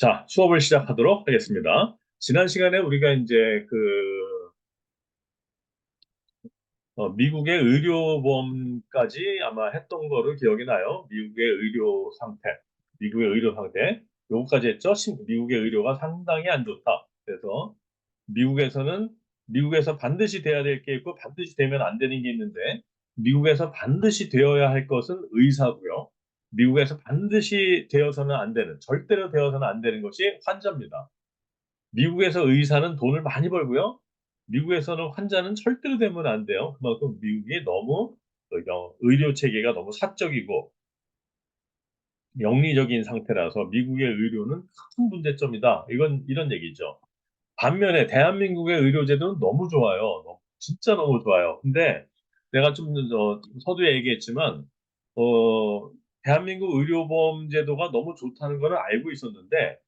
자, 수업을 시작하도록 하겠습니다. 지난 시간에 우리가 이제 미국의 의료보험까지 아마 했던 거를 기억이 나요. 미국의 의료 상태, 요거까지 했죠. 미국의 의료가 상당히 안 좋다. 그래서 미국에서는 미국에서 반드시 돼야 될 게 있고 반드시 되면 안 되는 게 있는데 미국에서 반드시 되어야 할 것은 의사고요. 미국에서 반드시 되어서는 안 되는, 절대로 되어서는 안 되는 것이 환자입니다. 미국에서 의사는 돈을 많이 벌고요. 미국에서는 환자는 절대로 되면 안 돼요. 그만큼 미국이 너무 의료 체계가 너무 사적이고 영리적인 상태라서 미국의 의료는 큰 문제점이다. 이건 이런 얘기죠. 반면에 대한민국의 의료제도는 너무 좋아요. 진짜 너무 좋아요. 근데 내가 좀 서두에 얘기했지만 대한민국 의료보험 제도가 너무 좋다는 거는 알고 있었는데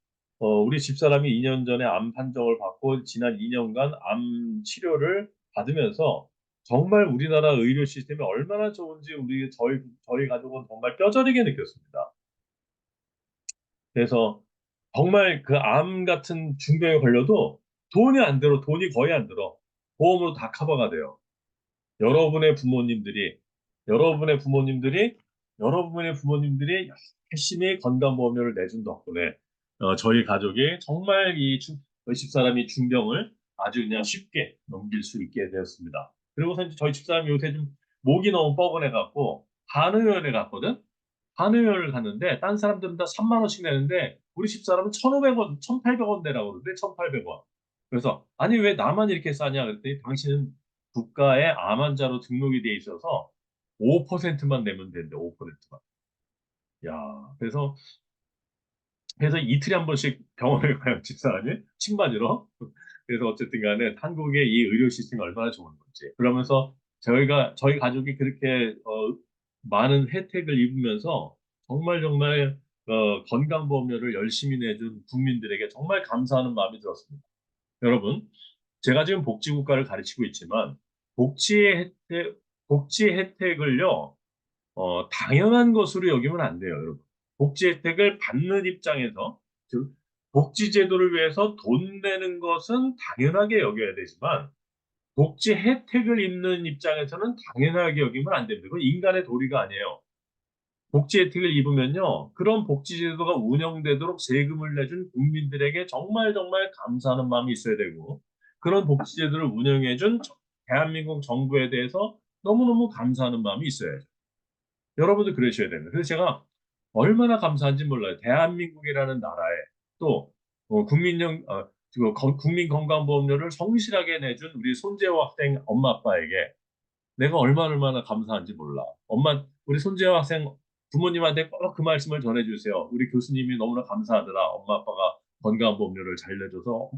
우리 집사람이 2년 전에 암 판정을 받고 지난 2년간 암 치료를 받으면서 정말 우리나라 의료 시스템이 얼마나 좋은지 저희 가족은 정말 뼈저리게 느꼈습니다. 그래서 정말 그 암 같은 중병에 걸려도 돈이 안 들어, 돈이 거의 안 들어. 보험으로 다 커버가 돼요. 여러분의 부모님들이, 여러분의 부모님들이, 여러분의 부모님들이 열심히 건강보험료를 내준 덕분에 저희 가족이 정말 집사람이 중병을 아주 그냥 쉽게 넘길 수 있게 되었습니다. 그리고서 이제 저희 집사람이 요새 좀 목이 너무 뻐근해갖고 한의원에 갔거든? 한의원을 갔는데 딴 사람들은 다 3만 원씩 내는데 우리 집사람은 1,500원, 1,800원 내라고 그러는데 1,800원. 그래서 아니 왜 나만 이렇게 싸냐 그랬더니 당신은 국가에 암 환자로 등록이 돼 있어서 5%만 내면 된대. 5%만. 야, 그래서 이틀에 한 번씩 병원을 가요, 집사람이 침 맞으러. 그래서 어쨌든 간에 한국의 이 의료 시스템이 얼마나 좋은 건지. 그러면서 저희 가족이 그렇게 많은 혜택을 입으면서 정말 정말 건강보험료를 열심히 내준 국민들에게 정말 감사하는 마음이 들었습니다. 여러분, 제가 지금 복지국가를 가르치고 있지만 복지 혜택을요, 당연한 것으로 여기면 안 돼요, 여러분. 복지 혜택을 받는 입장에서, 즉, 복지 제도를 위해서 돈 내는 것은 당연하게 여겨야 되지만, 복지 혜택을 입는 입장에서는 당연하게 여기면 안 됩니다. 그건 인간의 도리가 아니에요. 복지 혜택을 입으면요, 그런 복지 제도가 운영되도록 세금을 내준 국민들에게 정말 정말 감사하는 마음이 있어야 되고, 그런 복지 제도를 운영해준 대한민국 정부에 대해서 너무너무 감사하는 마음이 있어야죠. 여러분도 그러셔야 됩니다. 그래서 제가 얼마나 감사한지 몰라요. 대한민국이라는 나라에 또 국민건강보험료를 성실하게 내준 우리 손재호 학생 엄마 아빠에게 내가 얼마나 감사한지 몰라. 우리 손재호 학생 부모님한테 꼭 그 말씀을 전해주세요. 우리 교수님이 너무나 감사하더라. 엄마 아빠가 건강보험료를 잘 내줘서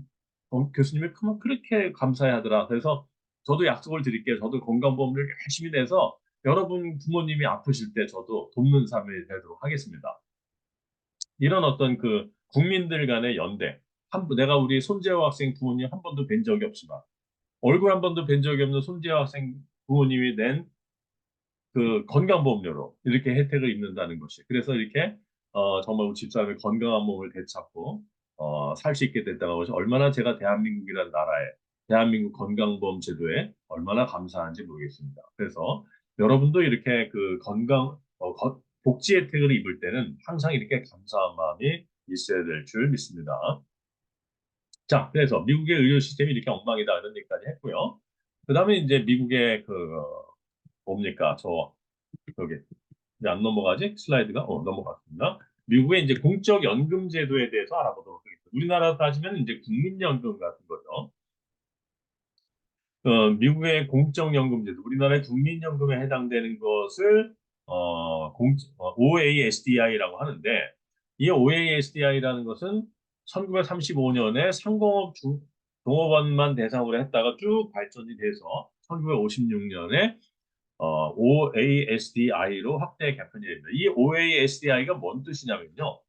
교수님이 그렇게 감사해하더라. 그래서 저도 약속을 드릴게요. 저도 건강보험료를 열심히 내서 여러분 부모님이 아프실 때 저도 돕는 삶이 되도록 하겠습니다. 이런 어떤 그 국민들 간의 연대. 내가 우리 손재호 학생 부모님 한 번도 뵌 적이 없지만 얼굴 한 번도 뵌 적이 없는 손재호 학생 부모님이 낸 그 건강보험료로 이렇게 혜택을 입는다는 것이. 그래서 이렇게 정말 우리 집사람의 건강한 몸을 되찾고 살 수 있게 됐다는 것이 얼마나 제가 대한민국이라는 나라에 대한민국 건강보험 제도에 얼마나 감사한지 모르겠습니다. 그래서 여러분도 이렇게 그 복지 혜택을 입을 때는 항상 이렇게 감사한 마음이 있어야 될 줄 믿습니다. 자, 그래서 미국의 의료 시스템이 이렇게 엉망이다 이런 얘기까지 했고요. 그다음에 이제 미국의 뭡니까? 여기 이제 안 넘어가지? 슬라이드가 넘어갔습니다. 미국의 이제 공적 연금 제도에 대해서 알아보도록 하겠습니다. 우리나라 따지면 이제 국민연금 같은 거죠. 미국의 공적 연금 제도, 우리나라의 국민연금에 해당되는 것을 OASDI라고 하는데 이 OASDI라는 것은 1935년에 종업원만 대상으로 했다가 쭉 발전이 돼서 1956년에 OASDI로 확대 개편이 됩니다. 이 OASDI가 뭔 뜻이냐면요.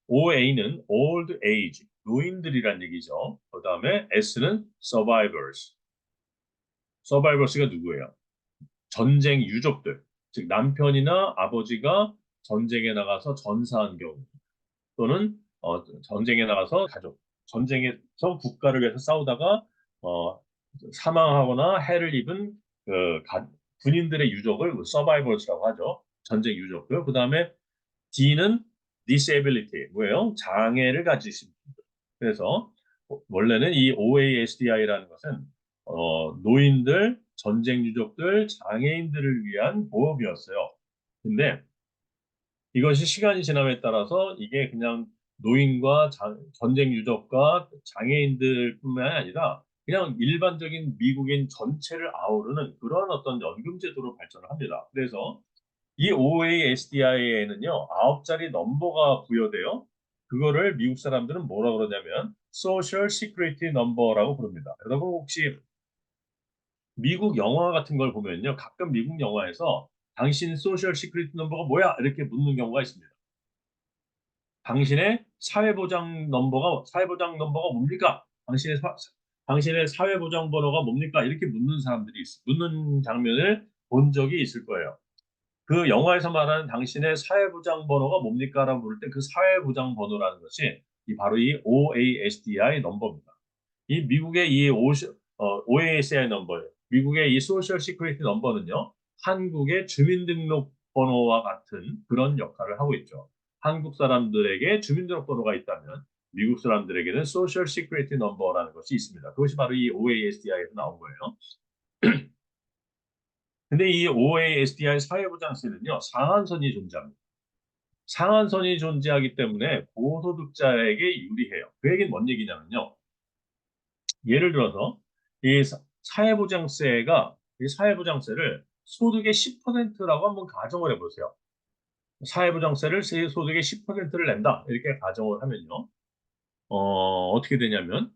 OA는 Old Age, 노인들이란 얘기죠. 그 다음에 S는 Survivors. Survivors가 누구예요? 전쟁 유족들. 즉 남편이나 아버지가 전쟁에 나가서 전사한 경우 또는 전쟁에 나가서 가족, 전쟁에서 국가를 위해서 싸우다가 어, 사망하거나 해를 입은 그 군인들의 유족을 서바이벌스라고 하죠. 전쟁 유족들. 그다음에 D는 disability, 뭐예요? 장애를 가지신 분들. 그래서 원래는 이 OASDI라는 것은 노인들, 전쟁 유족들, 장애인들을 위한 보험이었어요. 근데 이것이 시간이 지남에 따라서 이게 그냥 노인과 전쟁 유족과 장애인들뿐만 아니라 그냥 일반적인 미국인 전체를 아우르는 그런 어떤 연금 제도로 발전을 합니다. 그래서 이 OASDI에는요, 9자리 넘버가 부여돼요. 그거를 미국 사람들은 뭐라 그러냐면 Social Security Number라고 부릅니다. 여러분 혹시 미국 영화 같은 걸 보면요, 가끔 미국 영화에서 당신 소셜 시크릿 넘버가 뭐야? 이렇게 묻는 경우가 있습니다. 당신의 사회보장 넘버가 뭡니까? 당신의 사회보장 번호가 뭡니까? 이렇게 묻는 장면을 본 적이 있을 거예요. 그 영화에서 말하는 당신의 사회보장 번호가 뭡니까? 라고 물을 때 그 사회보장 번호라는 것이 바로 이 OASDI 넘버입니다. 이 미국의 OASI 넘버예요. 미국의 이 소셜 시큐리티 넘버는요, 한국의 주민등록번호와 같은 그런 역할을 하고 있죠. 한국 사람들에게 주민등록번호가 있다면 미국 사람들에게는 소셜 시큐리티 넘버라는 것이 있습니다. 그것이 바로 이 OASDI에서 나온 거예요. 근데 이 OASDI 사회보장세는요, 상한선이 존재합니다. 상한선이 존재하기 때문에 고소득자에게 유리해요. 그 얘기는 뭔 얘기냐면요. 예를 들어서 이 사회보장세가 이 사회보장세를 소득의 10%라고 한번 가정을 해보세요. 사회보장세를 소득의 10%를 낸다. 이렇게 가정을 하면요. 어떻게 되냐면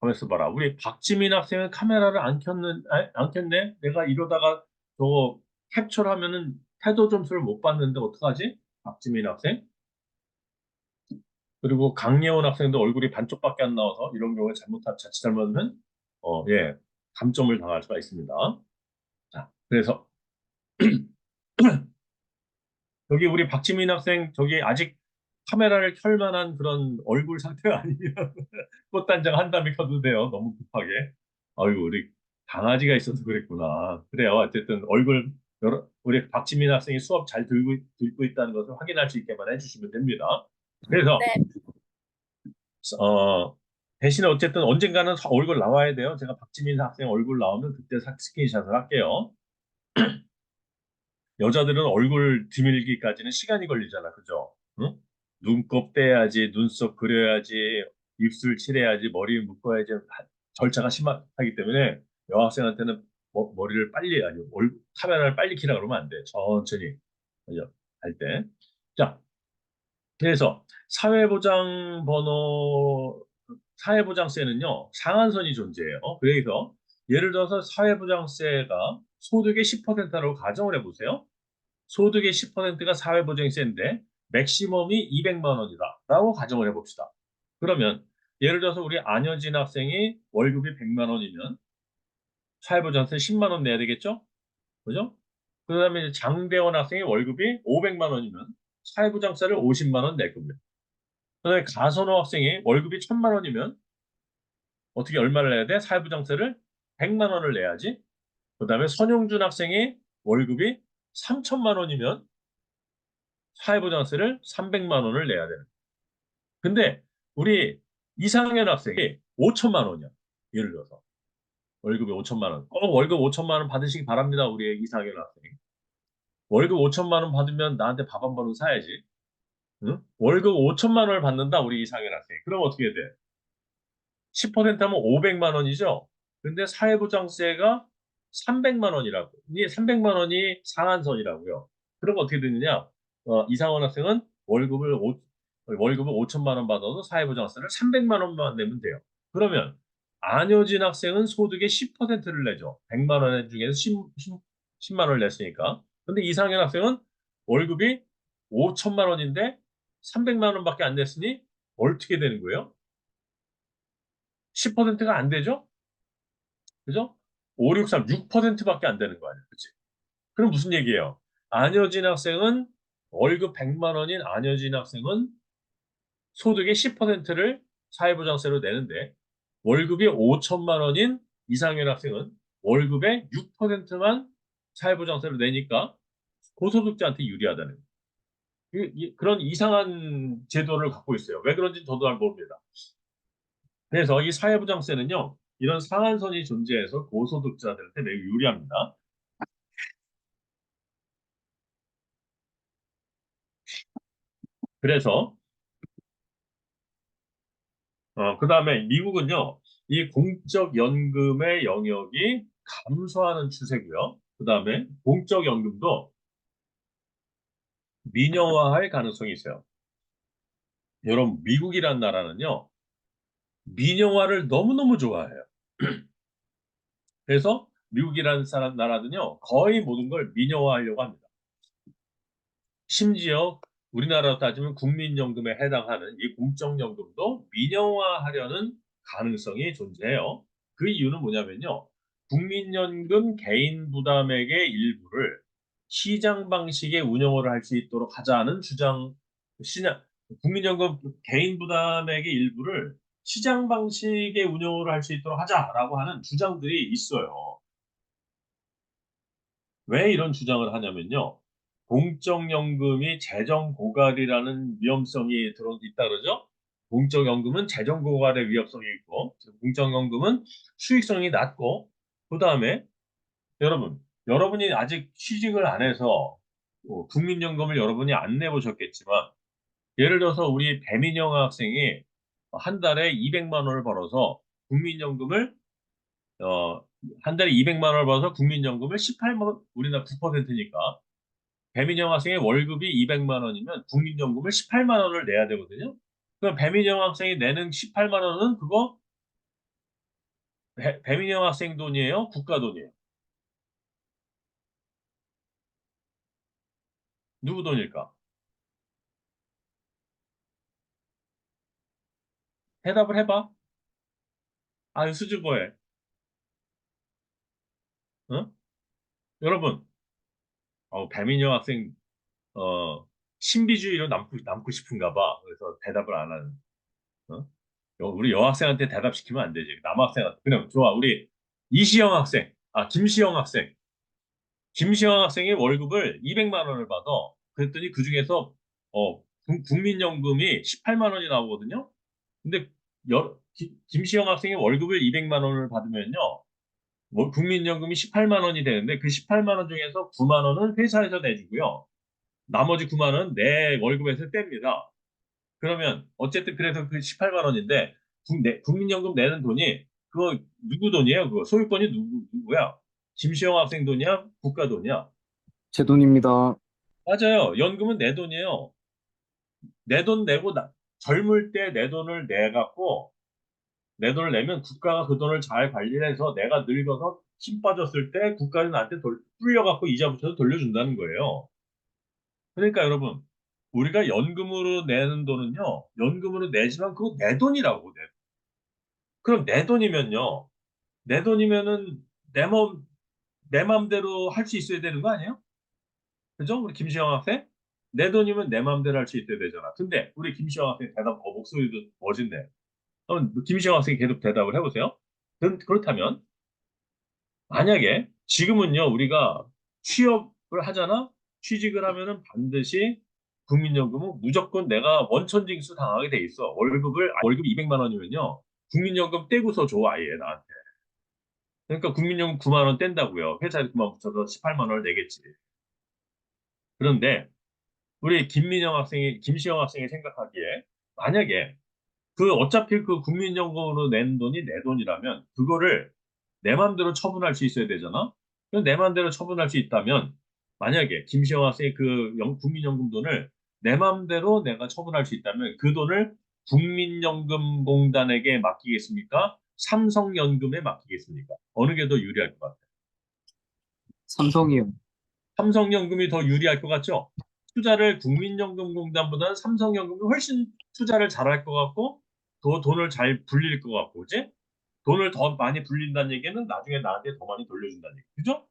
가만있어 봐라. 우리 박지민 학생은 카메라를 안 켰네? 내가 이러다가 저거 캡처를 하면은 태도 점수를 못 받는데 어떡하지? 박지민 학생? 그리고 강예원 학생도 얼굴이 반쪽밖에 안 나와서 이런 경우에 자칫 잘못하면 예, 감점을 당할 수가 있습니다. 자, 그래서 여기 우리 박지민 학생 저기 아직 카메라를 켤 만한 그런 얼굴 상태가 아니면 꽃단장 한 다음에 켜도 돼요. 너무 급하게. 아이고, 우리 강아지가 있어서 그랬구나. 그래요. 어쨌든 우리 박지민 학생이 수업 잘 듣고 있다는 것을 확인할 수 있게만 해주시면 됩니다. 그래서 네, 어, 대신에 어쨌든 언젠가는 얼굴 나와야 돼요. 제가 박지민 학생 얼굴 나오면 그때 스크린샷을 할게요. 여자들은 얼굴 뒤밀기까지는 시간이 걸리잖아. 그죠? 응? 눈곱 떼야지, 눈썹 그려야지, 입술 칠해야지, 머리 묶어야지. 절차가 심하기 때문에 여학생한테는 머리를 빨리, 아니, 카메라를 빨리 켜라 그러면 안 돼. 천천히. 그죠? 할 때. 자, 그래서 사회보장세는요, 상한선이 존재해요. 그래서 예를 들어서 사회보장세가 소득의 10%라고 가정을 해보세요. 소득의 10%가 사회보장세인데 맥시멈이 200만 원이다 라고 가정을 해봅시다. 그러면 예를 들어서 우리 안효진 학생이 월급이 100만 원이면 사회보장세 10만 원 내야 되겠죠? 그죠? 그 다음에 이제 장대원 학생이 월급이 500만 원이면 사회보장세를 50만 원 낼 겁니다. 그다음에 가선호 학생이 월급이 1000만 원이면 어떻게 얼마를 내야 돼? 사회보장세를 100만 원을 내야지. 그다음에 선용준 학생이 월급이 3천만 원이면 사회보장세를 300만 원을 내야 되는. 근데 우리 이상현 학생이 5천만 원이야. 예를 들어서 월급이 5천만 원. 꼭 월급 5천만 원 받으시기 바랍니다. 우리 이상현 학생. 월급 5천만 원 받으면 나한테 밥 한 번은 사야지. 응? 월급 5천만 원을 받는다. 우리 이상현 학생. 그럼 어떻게 돼? 10% 하면 500만 원이죠. 근데 사회보장세가 300만 원이라고. 이게 300만 원이 상한선이라고요. 그럼 어떻게 되느냐? 이상원 학생은 월급을 5천만 원 받아도 사회보장세를 300만 원만 내면 돼요. 그러면 안효진 학생은 소득의 10%를 내죠. 100만 원 중에서 10만 원을 냈으니까. 근데 이상현 학생은 월급이 5천만 원인데 300만 원밖에 안 냈으니 어떻게 되는 거예요? 10%가 안 되죠? 그죠? 5, 6, 3, 6%밖에 안 되는 거 아니에요. 그치? 그럼 무슨 얘기예요? 안효진 학생은 월급 100만 원인 안여진 학생은 소득의 10%를 사회보장세로 내는데 월급이 5천만 원인 이상현 학생은 월급의 6%만 사회보장세로 내니까 고소득자한테 유리하다는 그런 이상한 제도를 갖고 있어요. 왜 그런지 저도 잘 모릅니다. 그래서 이 사회보장세는요, 이런 상한선이 존재해서 고소득자들한테 매우 유리합니다. 그래서 그 다음에 미국은요, 이 공적연금의 영역이 감소하는 추세고요. 그 다음에 공적연금도 민영화할 가능성이 있어요. 여러분, 미국이란 나라는요, 민영화를 너무너무 좋아해요. 그래서 미국이라는 나라는요, 거의 모든 걸 민영화하려고 합니다. 심지어 우리나라로 따지면 국민연금에 해당하는 이 공적연금도 민영화하려는 가능성이 존재해요. 그 이유는 뭐냐면요. 국민연금 개인 부담액의 일부를 시장 방식의 운영을 할 수 있도록 하자는 주장, 시장, 국민연금 개인 부담액의 일부를 시장 방식의 운영을 할 수 있도록 하자라고 하는 주장들이 있어요. 왜 이런 주장을 하냐면요. 공적연금이 재정 고갈이라는 위험성이 있다 그러죠. 공적연금은 재정 고갈의 위험성이 있고, 공적연금은 수익성이 낮고, 그 다음에 여러분이 아직 취직을 안 해서 국민연금을 여러분이 안 내보셨겠지만, 예를 들어서 우리 배민영 학생이 한 달에 200만 원을 벌어서 국민연금을 어, 한 달에 200만 원을 벌어서 국민연금을 18만 원, 우리나라 9%니까 배민영 학생의 월급이 200만 원이면 국민연금을 18만 원을 내야 되거든요. 그럼 배민영 학생이 내는 18만 원은 그거 배민영 학생 돈이에요? 국가 돈이에요? 누구 돈일까? 대답을 해봐. 아, 수줍어해. 어? 여러분, 배민영 학생 어, 신비주의로 남고 싶은가 봐. 그래서 대답을 안 하는. 어? 우리 여학생한테 대답시키면 안 되지. 남학생한테. 그냥 좋아. 우리 이시영 학생, 김시영 학생. 김시영 학생이 월급을 200만 원을 받아. 그랬더니 그중에서 국민연금이 18만 원이 나오거든요. 근데 김시영 학생이 월급을 200만 원을 받으면요. 국민연금이 18만 원이 되는데 그 18만 원 중에서 9만 원은 회사에서 내주고요. 나머지 9만 원은 내 월급에서 뗍니다. 그러면 어쨌든 그래서 그 18만 원인데 국민연금 내는 돈이 그거 누구 돈이에요? 그거 소유권이 누구야? 김시영 학생 돈이야? 국가 돈이야? 제 돈입니다. 맞아요. 연금은 내 돈이에요. 내 돈 내고 젊을 때 내 돈을 내갖고 내 돈을 내면 국가가 그 돈을 잘 관리를 해서 내가 늙어서 힘 빠졌을 때 국가는 나한테 불려갖고 이자 붙여서 돌려준다는 거예요. 그러니까 여러분 우리가 연금으로 내는 돈은요. 연금으로 내지만 그거 내 돈이라고. 그럼 내 돈이면요. 내 돈이면은 내 맘, 내 맘대로 할 수 있어야 되는 거 아니에요? 그죠? 우리 김시영 학생? 내 돈이면 내 맘대로 할 수 있어야 되잖아. 근데 우리 김시영 학생 목소리도 멋있네. 그럼 김시영 학생이 계속 대답을 해보세요. 그렇다면, 만약에 지금은요, 우리가 취업을 하잖아? 취직을 하면은 반드시 국민연금은 무조건 내가 원천징수 당하게 돼 있어. 월급 200만 원이면요. 국민연금 떼고서 줘, 아예 나한테. 그러니까 국민연금 9만 원 뗀다고요. 회사에 9만 붙여서 18만 원을 내겠지. 그런데 우리 김시영 학생이 생각하기에 만약에 어차피 그 국민연금으로 낸 돈이 내 돈이라면 그거를 내 맘대로 처분할 수 있어야 되잖아. 그럼 내 맘대로 처분할 수 있다면 만약에 김시영 학생이 국민연금 돈을 내 맘대로 내가 처분할 수 있다면 그 돈을 국민연금공단에게 맡기겠습니까? 삼성연금에 맡기겠습니까? 어느 게 더 유리할 것 같아요? 삼성이요. 삼성연금이 더 유리할 것 같죠? 투자를 국민연금공단보다는 삼성연금이 훨씬 투자를 잘할 것 같고, 더 돈을 잘 불릴 것 같고, 그지? 돈을 더 많이 불린다는 얘기는 나중에 나한테 더 많이 돌려준다는 얘기. 그죠?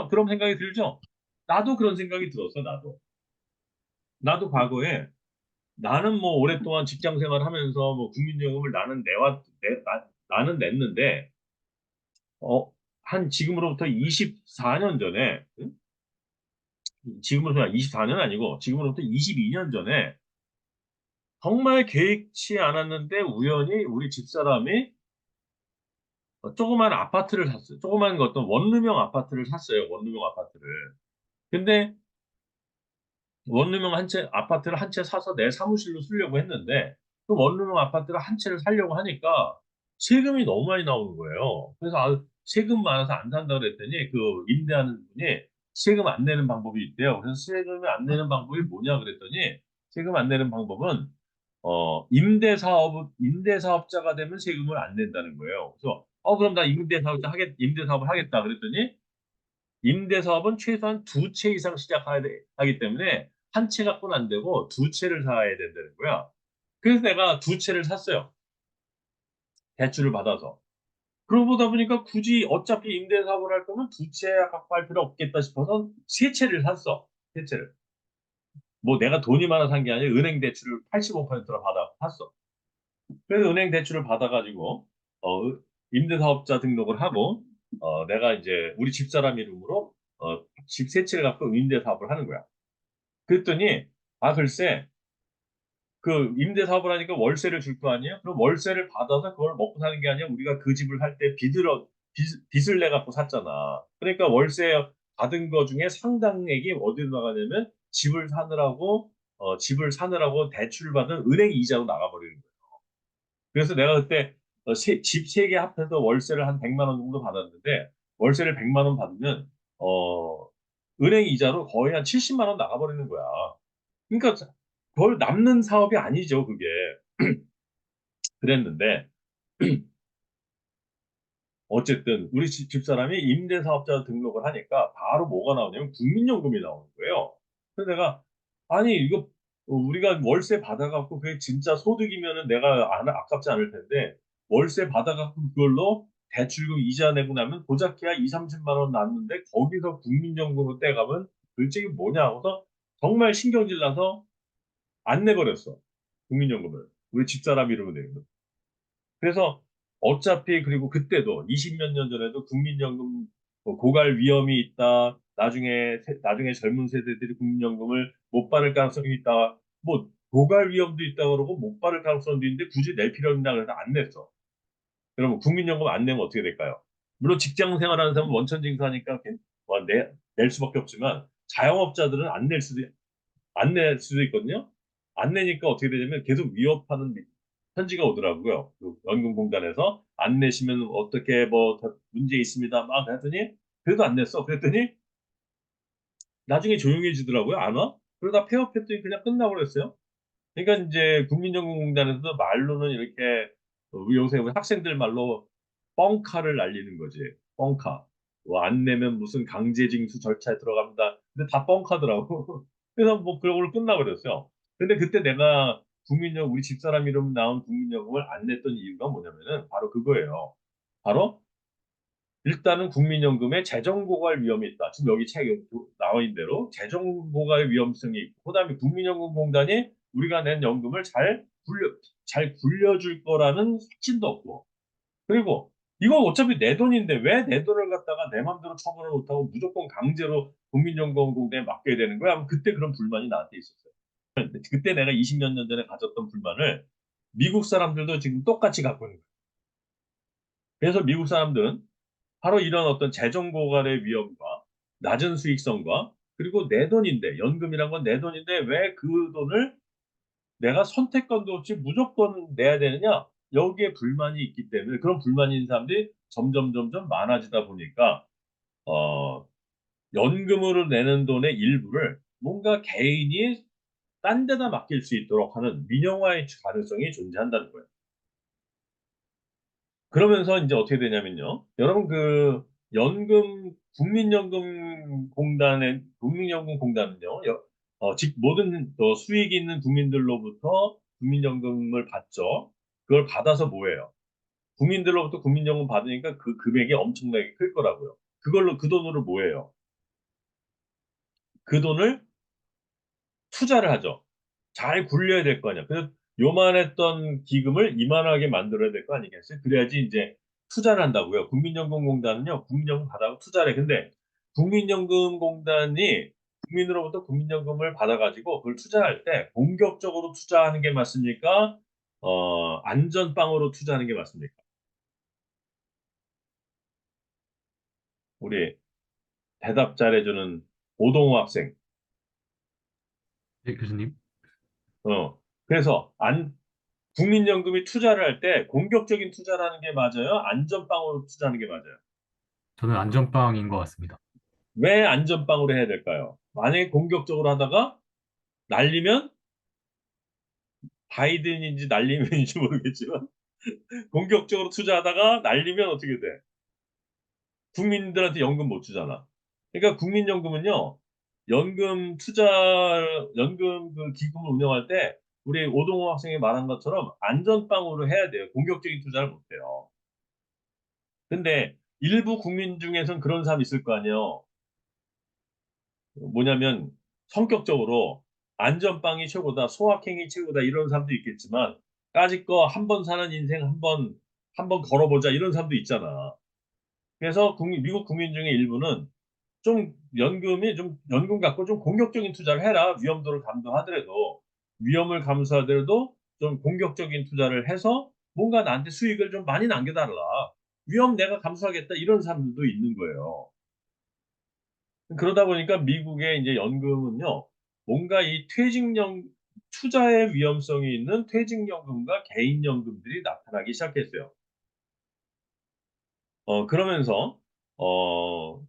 그런 생각이 들죠? 나도 그런 생각이 들었어, 나도. 나도 과거에 나는 뭐 오랫동안 직장 생활하면서 뭐 국민연금을 나는 냈는데 한 지금으로부터 24년 전에 지금으로부터 24년 아니고 지금으로부터 22년 전에 정말 계획치 않았는데 우연히 우리 집사람이 조그만 아파트를 샀어요. 조그만 어떤 원룸형 아파트를 샀어요. 원룸형 아파트를. 근데 원룸형 아파트를 한 채 사서 내 사무실로 쓰려고 했는데 그 원룸형 아파트를 한 채를 사려고 하니까 세금이 너무 많이 나오는 거예요. 그래서 세금 많아서 안 산다 그랬더니 그 임대하는 분이 세금 안 내는 방법이 있대요. 그래서 세금을 안 내는 방법이 뭐냐 그랬더니 세금 안 내는 방법은 임대사업자가 되면 세금을 안 낸다는 거예요. 그래서 그럼 나 임대사업을 하겠다 그랬더니 임대사업은 최소한 두 채 이상 하기 때문에 한 채 갖고는 안 되고 두 채를 사야 된다는 거야. 그래서 내가 두 채를 샀어요. 대출을 받아서. 그러고 보다 보니까 굳이 어차피 임대사업을 할 거면 두 채 갖고 할 필요 없겠다 싶어서 세 채를 샀어. 세 채를. 뭐 내가 돈이 많아 산 게 아니라 은행 대출을 85%로 받아 샀어. 그래서 은행 대출을 받아가지고 임대사업자 등록을 하고 내가 이제 우리 집사람 이름으로 집 세 채를 갖고 임대사업을 하는 거야. 그랬더니 글쎄 그 임대 사업을 하니까 월세를 줄 거 아니에요? 그럼 월세를 받아서 그걸 먹고 사는 게 아니라 우리가 그 집을 할 때 빚을 내 갖고 샀잖아. 그러니까 월세 받은 거 중에 상당액이 어디로 나가냐면 집을 사느라고 대출을 받은 은행 이자로 나가버리는 거예요. 그래서 내가 그때 집 세 개 합해서 월세를 한 100만 원 정도 받았는데 월세를 100만 원 받으면 어 은행 이자로 거의 한 70만 원 나가버리는 거야. 그러니까 그걸 남는 사업이 아니죠, 그게. 그랬는데 어쨌든 우리 집사람이 임대사업자 등록을 하니까 바로 뭐가 나오냐면 국민연금이 나오는 거예요. 그래서 내가 아니 이거 우리가 월세 받아갖고 그게 진짜 소득이면은 내가 아깝지 않을 텐데 월세 받아갖고 그걸로 대출금 이자 내고 나면 고작해야 2, 30만 원 났는데 거기서 국민연금으로 떼가면 도대체 이게 뭐냐 하고서 정말 신경질 나서 안 내버렸어. 국민연금을. 우리 집사람 이름으로 된 거. 그래서 어차피 그리고 그때도 20몇 년 전에도 국민연금 고갈 위험이 있다. 나중에 젊은 세대들이 국민연금을 못 받을 가능성이 있다. 뭐 고갈 위험도 있다 그러고 못 받을 가능성도 있는데 굳이 낼 필요 있나 그래서 안 냈어. 그러면 국민연금 안 내면 어떻게 될까요? 물론 직장 생활하는 사람은 원천징수하니까 낼 수밖에 없지만 자영업자들은 안 낼 수도 있거든요. 안 내니까 어떻게 되냐면 계속 위협하는 편지가 오더라고요. 그 연금공단에서 안 내시면 어떻게 뭐 문제 있습니다. 막 했더니 그래도 안 냈어. 그랬더니 나중에 조용해지더라고요. 안 와? 그러다 폐업했더니 그냥 끝나고 그랬어요. 그러니까 이제 국민연금공단에서 말로는 이렇게 요새 학생들 말로 뻥카를 날리는 거지. 뻥카. 뭐안 내면 무슨 강제징수 절차에 들어갑니다. 근데 다 뻥카더라고. 그래서 뭐 그걸로 끝나버렸어요. 근데 그때 내가 우리 집사람 이름 나온 국민연금을 안 냈던 이유가 뭐냐면은 바로 그거예요. 바로 일단은 국민연금에 재정고갈 위험이 있다. 지금 여기 책에 나와 있는 대로 재정고갈 위험성이 있고, 그다음에 국민연금공단이 우리가 낸 연금을 잘 굴려줄 거라는 확신도 없고, 그리고 이거 어차피 내 돈인데 왜 내 돈을 갖다가 내 맘대로 처분을 못하고 무조건 강제로 국민연금공단에 맡겨야 되는 거야? 그때 그런 불만이 나한테 있었어요. 그때 내가 20몇 년 전에 가졌던 불만을 미국 사람들도 지금 똑같이 갖고 있는 거예요. 그래서 미국 사람들은 바로 이런 어떤 재정 고갈의 위험과 낮은 수익성과 그리고 내 돈인데 연금이란 건 내 돈인데 왜 그 돈을 내가 선택권도 없이 무조건 내야 되느냐? 여기에 불만이 있기 때문에 그런 불만이 있는 사람들이 점점 많아지다 보니까 어, 연금으로 내는 돈의 일부를 뭔가 개인이 딴 데다 맡길 수 있도록 하는 민영화의 가능성이 존재한다는 거예요. 그러면서 이제 어떻게 되냐면요. 여러분 국민연금공단은요. 즉 모든 수익이 있는 국민들로부터 국민연금을 받죠. 그걸 받아서 뭐예요? 국민들로부터 국민연금 받으니까 그 금액이 엄청나게 클 거라고요. 그 돈으로 뭐예요? 그 돈을 투자를 하죠. 잘 굴려야 될 거 아니야. 그래서 요만했던 기금을 이만하게 만들어야 될 거 아니겠어요? 그래야지 이제 투자를 한다고요. 국민연금공단은요, 국민연금 받아고 투자를 해. 근데 국민연금공단이 국민으로부터 국민연금을 받아가지고 그걸 투자할 때 공격적으로 투자하는 게 맞습니까? 안전빵으로 투자하는 게 맞습니까? 우리 대답 잘해주는 오동호 학생. 네, 교수님. 그래서 국민연금이 투자를 할 때 공격적인 투자를 하는 게 맞아요? 안전빵으로 투자하는 게 맞아요? 저는 안전빵인 것 같습니다. 왜 안전빵으로 해야 될까요? 만약에 공격적으로 하다가 날리면 바이든인지 날리면인지 모르겠지만 공격적으로 투자하다가 날리면 어떻게 돼? 국민들한테 연금 못 주잖아. 그러니까 국민연금은요, 연금 투자, 연금 그 기금을 운영할 때 우리 오동호 학생이 말한 것처럼 안전빵으로 해야 돼요. 공격적인 투자를 못 해요. 근데 일부 국민 중에선 그런 사람이 있을 거 아니에요. 뭐냐면 성격적으로 안전빵이 최고다, 소확행이 최고다 이런 사람도 있겠지만 까짓 거 한 번 사는 인생 한 번 걸어보자 이런 사람도 있잖아. 그래서 미국 국민 중에 일부는 좀 연금 갖고 좀 공격적인 투자를 해라. 위험도를 감수하더라도 위험을 감수하더라도 좀 공격적인 투자를 해서 뭔가 나한테 수익을 좀 많이 남겨달라. 위험 내가 감수하겠다 이런 사람들도 있는 거예요. 그러다 보니까 미국의 이제 연금은요, 뭔가 이 투자의 위험성이 있는 퇴직연금과 개인연금들이 나타나기 시작했어요. 그러면서,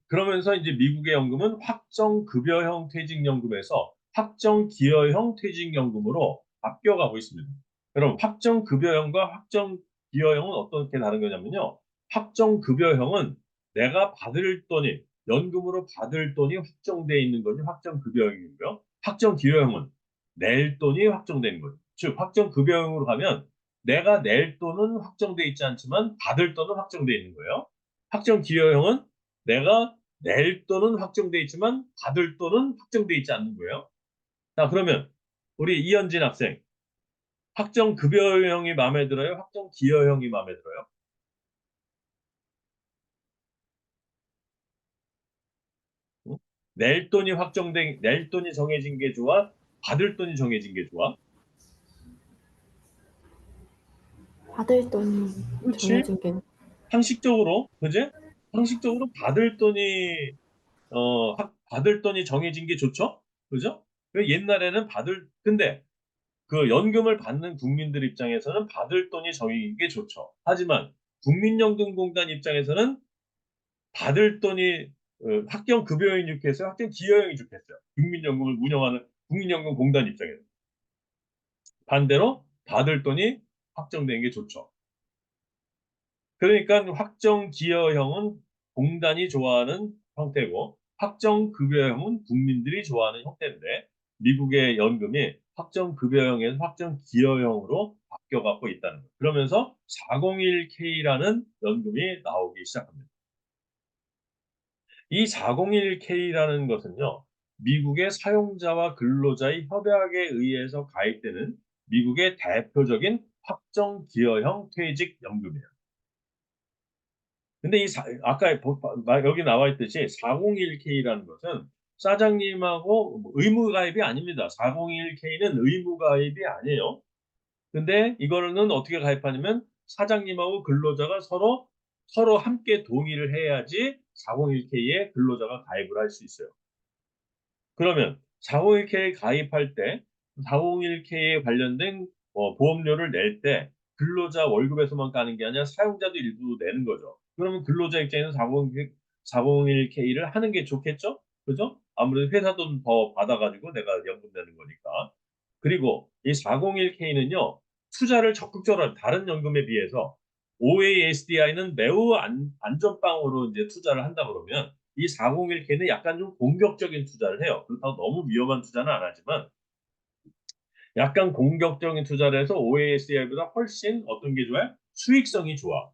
그러면서 이제 미국의 연금은 확정급여형 퇴직연금에서 확정기여형 퇴직연금으로 바뀌어가고 있습니다. 그럼 확정급여형과 확정기여형은 어떻게 다른 거냐면요. 확정급여형은 내가 받을 돈이, 연금으로 받을 돈이 확정되어 있는 것이 확정급여형이고요. 확정기여형은 낼 돈이 확정되는 거죠. 즉, 확정급여형으로 가면 내가 낼 돈은 확정돼 있지 않지만 받을 돈은 확정돼 있는 거예요. 확정 기여형은 내가 낼 돈은 확정돼 있지만 받을 돈은 확정돼 있지 않는 거예요. 자, 그러면 우리 이현진 학생, 확정 급여형이 마음에 들어요? 확정 기여형이 마음에 들어요? 응? 낼 돈이 정해진 게 좋아? 받을 돈이 정해진 게 좋아? 받을 돈이 그렇지? 정해진 게 상식적으로, 그지? 상식적으로 받을 돈이 정해진 게 좋죠? 그죠? 옛날에는 근데 그 연금을 받는 국민들 입장에서는 받을 돈이 정해진 게 좋죠. 하지만 국민연금공단 입장에서는 받을 돈이 확정 급여형이 좋겠어요? 확정 기여형이 좋겠어요? 국민연금을 운영하는 국민연금공단 입장에서. 반대로 받을 돈이 확정된 게 좋죠. 그러니까 확정 기여형은 공단이 좋아하는 형태고 확정 급여형은 국민들이 좋아하는 형태인데 미국의 연금이 확정 급여형에서 확정 기여형으로 바뀌어가고 있다는 거예요. 그러면서 401K라는 연금이 나오기 시작합니다. 이 401K라는 것은요, 미국의 사용자와 근로자의 협약에 의해서 가입되는 미국의 대표적인 확정 기여형 퇴직연금이에요. 근데 아까 여기 나와 있듯이 401K라는 것은 사장님하고 의무 가입이 아닙니다. 401K는 의무 가입이 아니에요. 근데 이거는 어떻게 가입하냐면 사장님하고 근로자가 서로 함께 동의를 해야지 401K에 근로자가 가입을 할 수 있어요. 그러면 401K 가입할 때 401K에 관련된 보험료를 낼 때 근로자 월급에서만 까는 게 아니라 사용자도 일부 내는 거죠. 그러면 근로자 입장에서 401K를 하는 게 좋겠죠? 그죠? 아무래도 회사 돈 더 받아가지고 내가 연금 내는 거니까. 그리고 이 401K는요, 투자를 적극적으로 다른 연금에 비해서 OASDI는 매우 안전빵으로 이제 투자를 한다 그러면 이 401K는 약간 좀 공격적인 투자를 해요. 그렇다고 너무 위험한 투자는 안 하지만 약간 공격적인 투자를 해서 OASDI보다 훨씬 어떤 게 좋아요? 수익성이 좋아.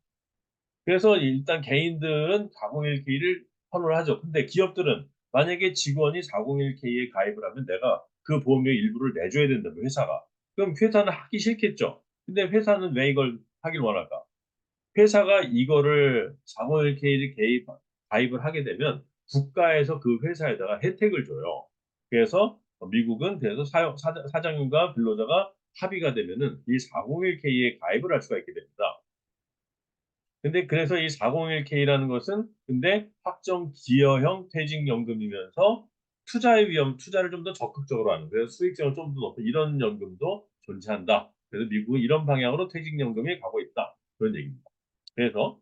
그래서 일단 개인들은 401K를 선호를 하죠. 근데 기업들은 만약에 직원이 401K에 가입을 하면 내가 그 보험료의 일부를 내줘야 된다고 회사가. 그럼 회사는 하기 싫겠죠. 근데 회사는 왜 이걸 하길 원할까? 회사가 이거를 401K를 가입을 하게 되면 국가에서 그 회사에다가 혜택을 줘요. 그래서 미국은 그래서 사장님과 근로자가 합의가 되면은 이 401K에 가입을 할 수가 있게 됩니다. 근데 그래서 이 401K라는 것은 근데 확정 기여형 퇴직연금이면서 투자를 좀 더 적극적으로 하는, 그래서 수익성을 좀 더 높은 이런 연금도 존재한다. 그래서 미국은 이런 방향으로 퇴직연금이 가고 있다. 그런 얘기입니다. 그래서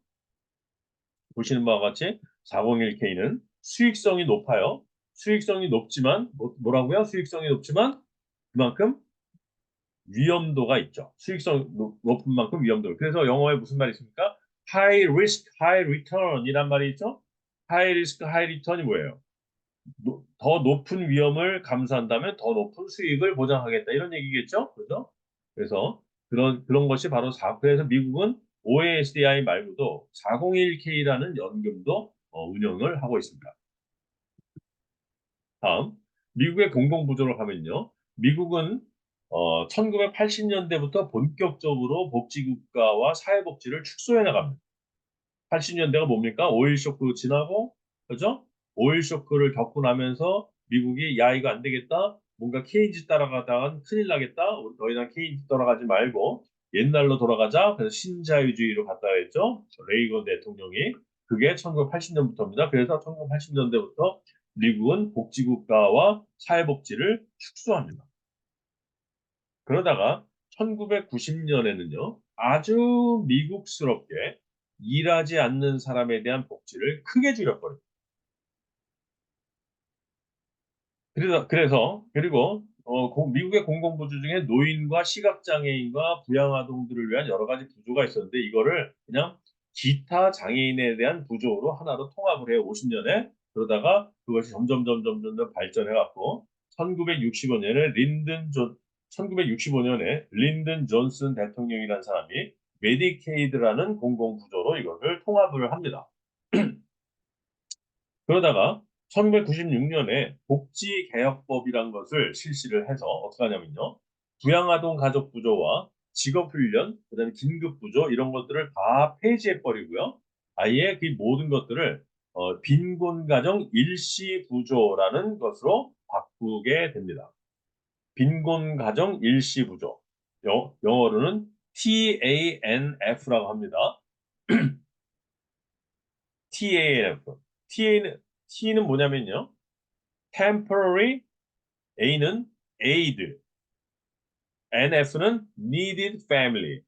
보시는 바와 같이 401K는 수익성이 높아요. 수익성이 높지만 뭐라고요? 수익성이 높지만 그만큼 위험도가 있죠. 높은 만큼 위험도. 그래서 영어에 무슨 말이 있습니까? High risk, high return이란 말이 있죠. High risk, high return이 뭐예요? 더 높은 위험을 감수한다면 더 높은 수익을 보장하겠다 이런 얘기겠죠. 그죠? 그래서 그런 것이 바로 그래서 미국은 OASDI 말고도 401K라는 연금도 운영을 하고 있습니다. 다음, 미국의 공공부조를 하면요. 미국은 1980년대부터 본격적으로 복지국가와 사회복지를 축소해 나갑니다. 80년대가 뭡니까? 오일 쇼크 지나고, 그죠? 오일 쇼크를 겪고 나면서 미국이 야, 이거 안 되겠다. 뭔가 케인즈 따라가다간 큰일 나겠다. 우리 더 이상 케인즈 따라가지 말고 옛날로 돌아가자. 그래서 신자유주의로 갔다 했죠. 레이건 대통령이. 그게 1980년부터입니다. 그래서 1980년대부터 미국은 복지국가와 사회복지를 축소합니다. 그러다가 1990년에는요, 아주 미국스럽게 일하지 않는 사람에 대한 복지를 크게 줄여버립니다. 그리고 미국의 공공부조 중에 노인과 시각장애인과 부양아동들을 위한 여러 가지 부조가 있었는데 이거를 그냥 기타 장애인에 대한 부조로 하나로 통합을 해요. 50년에. 그러다가 그것이 점점 발전해 갖고 1965년에 1965년에 린든 존슨 대통령이라는 사람이 메디케이드라는 공공부조로 이거를 통합을 합니다. 그러다가 1996년에 복지개혁법이란 것을 실시를 해서 어떻게 하냐면요. 부양아동 가족부조와 직업훈련, 그다음에 긴급부조 이런 것들을 다 폐지해버리고요. 아예 그 모든 것들을 빈곤가정 일시부조라는 것으로 바꾸게 됩니다. 빈곤가정 일시부조. 영어로는 TANF라고 합니다. TANF. T는 뭐냐면요. temporary, A는 aid, NF는 needed family.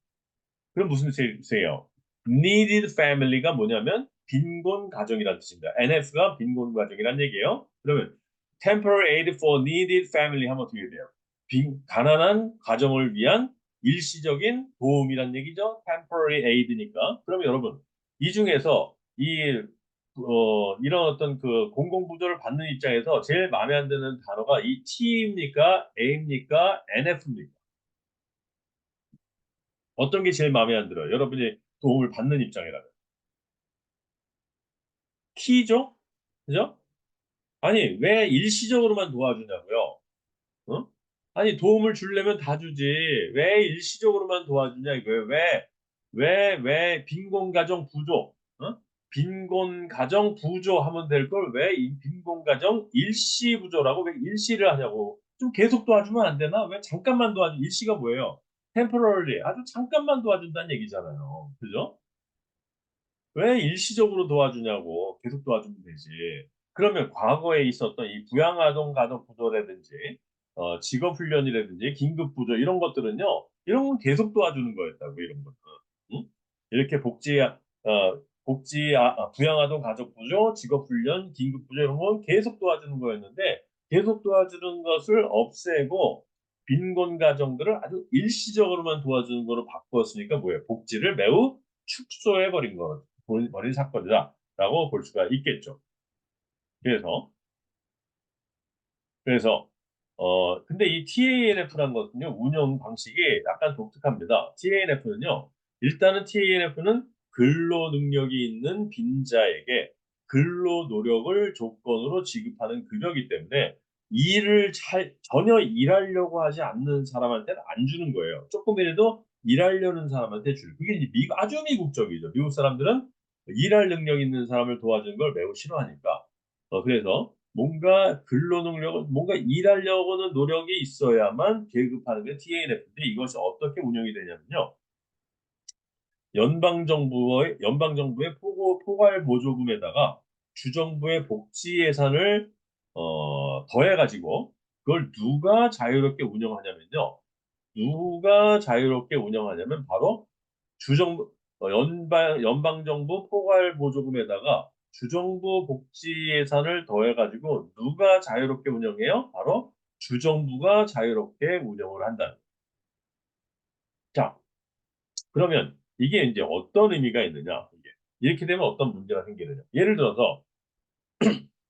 그럼 무슨 뜻이세요? needed family가 뭐냐면 빈곤 가정이라는 뜻입니다. NF가 빈곤 가정이라는 얘기예요. 그러면 temporary aid for needed family 하면 어떻게 돼요? 가난한 가정을 위한 일시적인 도움이란 얘기죠. temporary aid니까. 그러면 여러분 이 중에서 이런 어떤 그 공공부조를 받는 입장에서 제일 마음에 안 드는 단어가 이 T입니까? A입니까? NF입니까? 어떤 게 제일 마음에 안 들어요? 여러분이 도움을 받는 입장이라면. T죠? 그죠? 아니, 왜 일시적으로만 도와주냐고요? 어? 아니, 도움을 주려면 다 주지. 왜 일시적으로만 도와주냐, 이거예요. 왜 빈곤가정 부조, 빈곤가정 부조 하면 될 걸 왜 이 빈곤가정 일시 부조라고 왜 일시를 하냐고. 좀 계속 도와주면 안 되나? 왜 잠깐만 일시가 뭐예요? temporarily. 아주 잠깐만 도와준다는 얘기잖아요. 그죠? 왜 일시적으로 도와주냐고. 계속 도와주면 되지. 그러면 과거에 있었던 이 부양아동 가족 부조라든지 직업훈련이라든지 긴급부조 이런 것들은요. 이런 건 계속 도와주는 거였다고 이런 것들. 응? 이렇게 부양아동 가족부조, 직업훈련, 긴급부조 이런 건 계속 도와주는 거였는데 계속 도와주는 것을 없애고 빈곤 가정들을 아주 일시적으로만 도와주는 거로 바꾸었으니까 뭐예요? 복지를 매우 축소해 버린 사건이다라고 볼 수가 있겠죠. 그래서 그래서 근데 이 TANF라는 것은요, 운영 방식이 약간 독특합니다. TANF는요, 일단은 TANF는 근로 능력이 있는 빈자에게 근로 노력을 조건으로 지급하는 급여이기 때문에 전혀 일하려고 하지 않는 사람한테는 안 주는 거예요. 조금이라도 일하려는 사람한테 줄. 그게 이제 아주 미국적이죠. 미국 사람들은 일할 능력 있는 사람을 도와주는 걸 매우 싫어하니까. 그래서 뭔가 뭔가 일하려고는 노력이 있어야만 계급하는 게 TANF인데 이것이 어떻게 운영이 되냐면요. 연방정부의 포괄 보조금에다가 주정부의 복지 예산을 더해가지고 그걸 누가 자유롭게 운영하냐면요. 누가 자유롭게 운영하냐면 바로 주정부 연방정부 포괄 보조금에다가 주정부 복지 예산을 더해가지고 누가 자유롭게 운영해요? 바로 주정부가 자유롭게 운영을 한다. 자, 그러면 이게 이제 어떤 의미가 있느냐? 이렇게 되면 어떤 문제가 생기느냐? 예를 들어서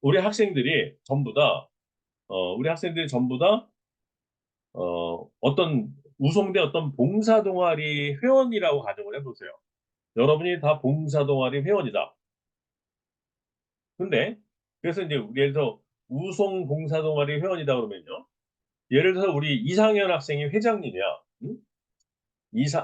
우리 학생들이 전부 다 우리 학생들이 전부 다 어떤 우송대 어떤 봉사동아리 회원이라고 가정을 해보세요. 여러분이 다 봉사동아리 회원이다. 근데 그래서 이제 예를 들어 우송 봉사동아리 회원이다 그러면요. 예를 들어서 우리 이상현 학생이 회장님이야. 응?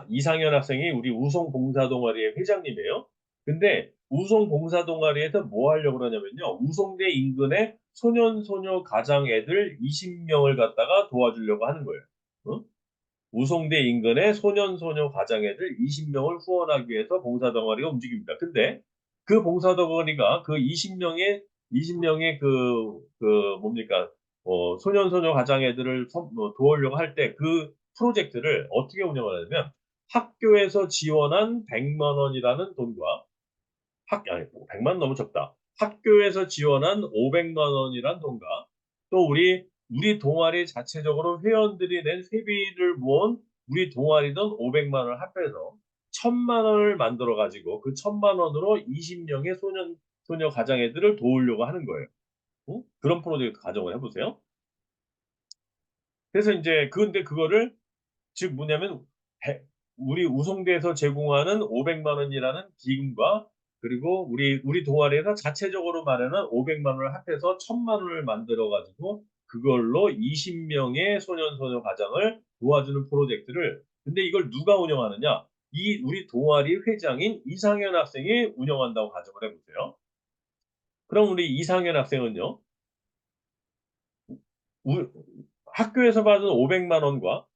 이상현 학생이 우리 우송 봉사동아리의 회장님이에요. 근데 우송 봉사동아리에서 뭐 하려고 그러냐면요. 우송대 인근에 소년, 소녀 가장 애들 20명을 갖다가 도와주려고 하는 거예요. 어? 우송대 인근에 소년, 소녀 가장 애들 20명을 후원하기 위해서 봉사동아리가 움직입니다. 근데 그 봉사동아리가 그 20명의 뭡니까, 소년, 소녀 가장 애들을 도우려고 할 때 그 프로젝트를 어떻게 운영하냐면 학교에서 지원한 100만 원이라는 돈과 아니, 100만 원 너무 적다. 학교에서 지원한 500만 원이란 돈과 또 우리 동아리 자체적으로 회원들이 낸 회비를 모은 우리 동아리던 500만 원을 합해서 1000만 원을 만들어 가지고 그 1000만 원으로 20명의 소녀 가장애들을 도우려고 하는 거예요. 그런 프로젝트 가정을 해보세요. 그래서 이제 근데 그거를 즉 뭐냐면 우리 우송대에서 제공하는 500만 원이라는 기금과 그리고 우리 동아리에서 자체적으로 마련한 500만 원을 합해서 1000만 원을 만들어 가지고 그걸로 20명의 소년, 소녀 가장을 도와주는 프로젝트를 근데 이걸 누가 운영하느냐? 우리 동아리 회장인 이상현 학생이 운영한다고 가정을 해보세요. 그럼 우리 이상현 학생은요, 우- 학교에서 받은 500만 원과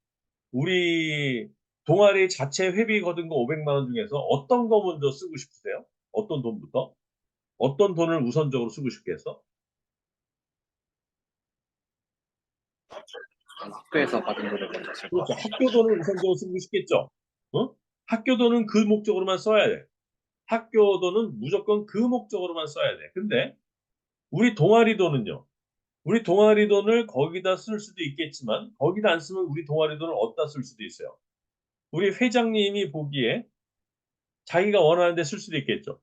우리 동아리 자체 회비 거둔 거 500만 원 중에서 어떤 거 먼저 쓰고 싶으세요? 어떤 돈부터? 어떤 돈을 우선적으로 쓰고 싶겠어? 학교에서 받은 거를 먼저 쓸 것 그렇죠. 같아요. 학교 돈을 우선적으로 쓰고 싶겠죠. 어? 학교 돈은 그 목적으로만 써야 돼. 학교 돈은 무조건 그 목적으로만 써야 돼. 근데 우리 동아리 돈은요. 우리 동아리 돈을 거기다 쓸 수도 있겠지만 거기다 안 쓰면 우리 동아리 돈을 어디다 쓸 수도 있어요. 우리 회장님이 보기에 자기가 원하는 데 쓸 수도 있겠죠.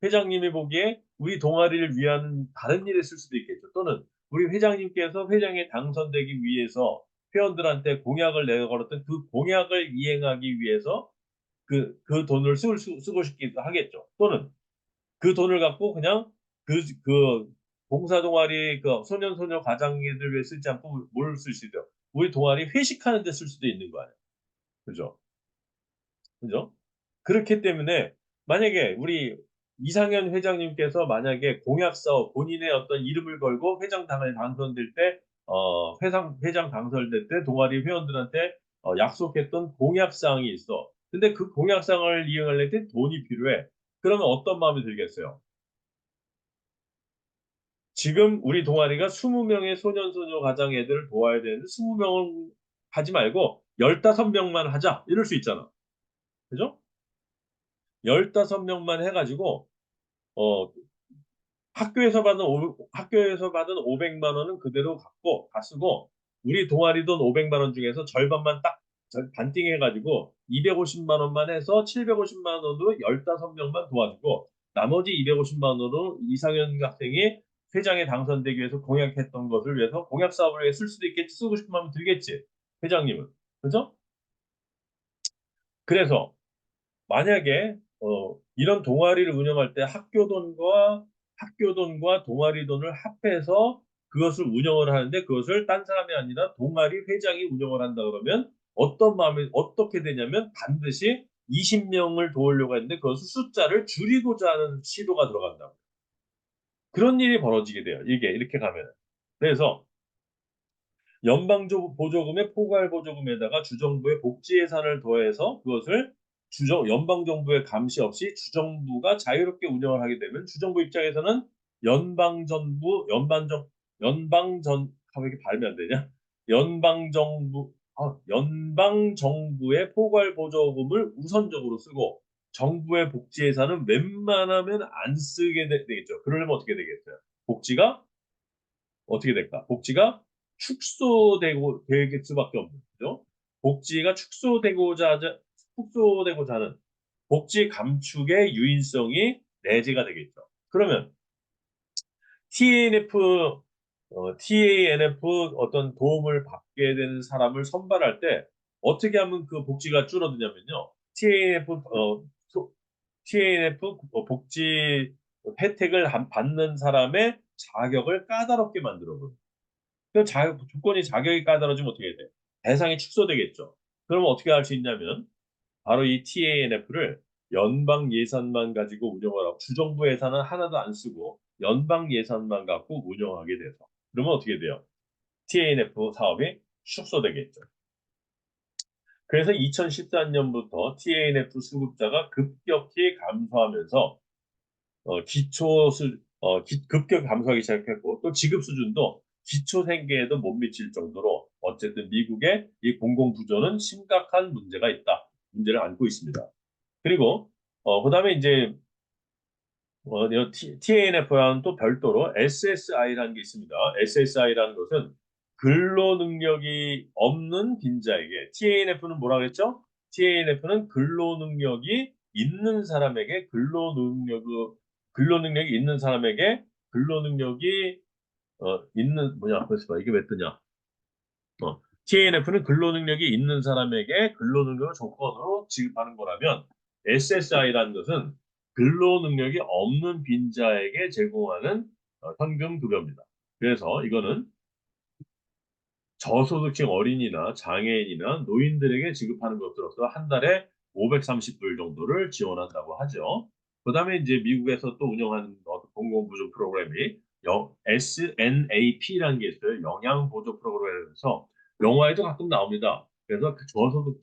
회장님이 보기에 우리 동아리를 위한 다른 일에 쓸 수도 있겠죠. 또는 우리 회장님께서 회장에 당선되기 위해서 회원들한테 공약을 내걸었던 그 공약을 이행하기 위해서 그 돈을 쓰고 싶기도 하겠죠. 또는 그 돈을 갖고 그냥 그 봉사 동아리 그 소년, 소녀 가장애들 왜 쓰지 않고 뭘 쓸 수 있죠? 우리 동아리 회식하는 데 쓸 수도 있는 거 아니에요. 그죠? 그죠? 그렇기 때문에 만약에 우리 이상현 회장님께서 만약에 공약사업 본인의 어떤 이름을 걸고 회장 당선될 때, 회장 당선될 때 동아리 회원들한테 약속했던 공약사항이 있어. 근데 그 공약사항을 이행하려면 돈이 필요해. 그러면 어떤 마음이 들겠어요? 지금 우리 동아리가 20명의 소년, 소녀 가장 애들을 도와야 되는데 20명을 하지 말고 15명만 하자. 이럴 수 있잖아. 그죠? 15명만 해가지고 어, 학교에서 받은 500만 원은 그대로 다 쓰고 우리 동아리 돈 500만 원 중에서 절반만 딱 반띵 해가지고 250만 원만 해서 750만 원으로 15명만 도와주고 나머지 250만 원으로 이상현 학생이 회장에 당선되기 위해서 공약했던 것을 위해서 공약 사업을 위해 쓸 수도 있겠지. 쓰고 싶으면 하면 들겠지. 회장님은. 그죠? 그래서 만약에 이런 동아리를 운영할 때 학교 돈과 동아리 돈을 합해서 그것을 운영을 하는데 그것을 딴 사람이 아니라 동아리 회장이 운영을 한다 그러면 어떤 마음이 어떻게 되냐면 반드시 20명을 도우려고 했는데 그것을 숫자를 줄이고자 하는 시도가 들어간다고. 그런 일이 벌어지게 돼요. 이게 이렇게 가면. 그래서 연방 보조금의 포괄 보조금에다가 주정부의 복지 예산을 더해서 그것을 연방 정부의 감시 없이 주정부가 자유롭게 운영을 하게 되면 주정부 입장에서는 연방 정부 왜 이렇게 발음이 안 되냐? 연방 정부의 포괄 보조금을 우선적으로 쓰고 정부의 복지 예산은 웬만하면 안 쓰게 되겠죠. 그러려면 어떻게 되겠어요? 복지가 어떻게 될까? 복지가 축소되고 될 수밖에 없는 거죠. 복지가 축소되고자 하는 복지 감축의 유인성이 내재가 되겠죠. 그러면 TANF 어떤 도움을 받게 되는 사람을 선발할 때 어떻게 하면 그 복지가 줄어드냐면요. TANF 복지 혜택을 받는 사람의 자격을 까다롭게 만들어버려요. 그 조건이 자격이 까다로워지면 어떻게 돼? 대상이 축소되겠죠. 그러면 어떻게 할 수 있냐면 바로 이 TANF를 연방 예산만 가지고 운영을 하고 주정부 예산은 하나도 안 쓰고 연방 예산만 갖고 운영하게 돼서 그러면 어떻게 돼요? TANF 사업이 축소되겠죠. 그래서 2014년부터 TANF 수급자가 급격히 감소하면서 급격히 감소하기 시작했고 또 지급 수준도 기초 생계에도 못 미칠 정도로 어쨌든 미국의 이 공공부조는 심각한 문제를 안고 있습니다. 그리고 그다음에 이제 TANF와는 또 별도로 SSI라는 게 있습니다. SSI라는 것은 근로 능력이 없는 빈자에게 TANF는 뭐라 그랬죠? TANF는 근로 능력이 있는 사람에게 근로 능력이 있는 사람에게 근로 능력이 있는 뭐냐 그래서 봐 이게 왜 뜨냐? TANF는 근로 능력이 있는 사람에게 근로 능력을 조건으로 지급하는 거라면 SSI라는 것은 근로 능력이 없는 빈자에게 제공하는 현금 급여입니다. 그래서 이거는 저소득층 어린이나 장애인이나 노인들에게 지급하는 것으로서 한 달에 530불 정도를 지원한다고 하죠. 그다음에 이제 미국에서 또 운영하는 공공부조 프로그램이 SNAP라는 게 있어요. 영양보조 프로그램에서 영화에도 가끔 나옵니다. 그래서 그 저소득,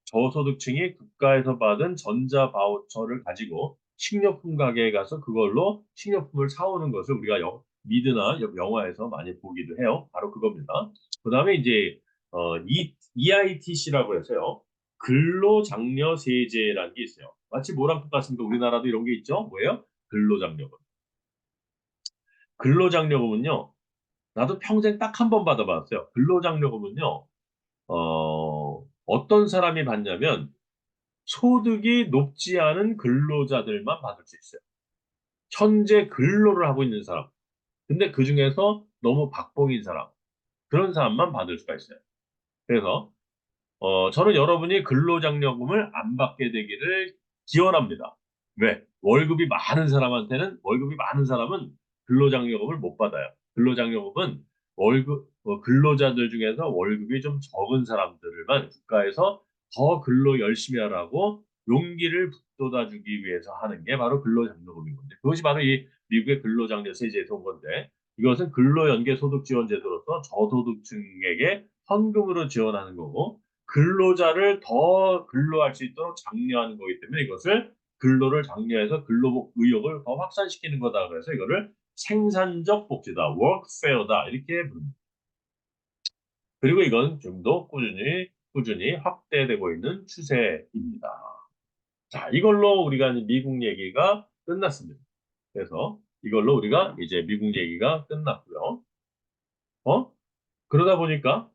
저소득층이 국가에서 받은 전자 바우처를 가지고 식료품 가게에 가서 그걸로 식료품을 사오는 것을 우리가 미드나 영화에서 많이 보기도 해요. 바로 그겁니다. 그다음에 이제 EITC라고 해서요. 근로장려세제라는 게 있어요. 마치 뭐랑 똑같습니까? 우리나라도 이런 게 있죠. 뭐예요? 근로장려금. 근로장려금은요. 나도 평생 딱 한 번 받아봤어요. 근로장려금은요. 어떤 사람이 받냐면 소득이 높지 않은 근로자들만 받을 수 있어요. 현재 근로를 하고 있는 사람. 근데 그중에서 너무 박봉인 사람. 그런 사람만 받을 수가 있어요. 그래서 저는 여러분이 근로장려금을 안 받게 되기를 기원합니다. 왜? 월급이 많은 사람은 근로장려금을 못 받아요. 근로장려금은 근로자들 중에서 월급이 좀 적은 사람들만 국가에서 더 근로 열심히 하라고 용기를 북돋아주기 위해서 하는 게 바로 근로장려금인 건데 그것이 바로 이 미국의 근로장려 세제에서 온 건데 이것은 근로연계소득지원제도로서 저소득층에게 현금으로 지원하는 거고 근로자를 더 근로할 수 있도록 장려하는 거기 때문에 이것을 근로를 장려해서 근로 의욕을 더 확산시키는 거다. 그래서 이거를 생산적 복지다, workfare다 이렇게 부릅니다. 그리고 이건 좀 더 꾸준히 확대되고 있는 추세입니다. 자, 이걸로 우리가 미국 얘기가 끝났습니다. 그래서 이걸로 우리가 이제 미국 얘기가 끝났고요. 그러다 보니까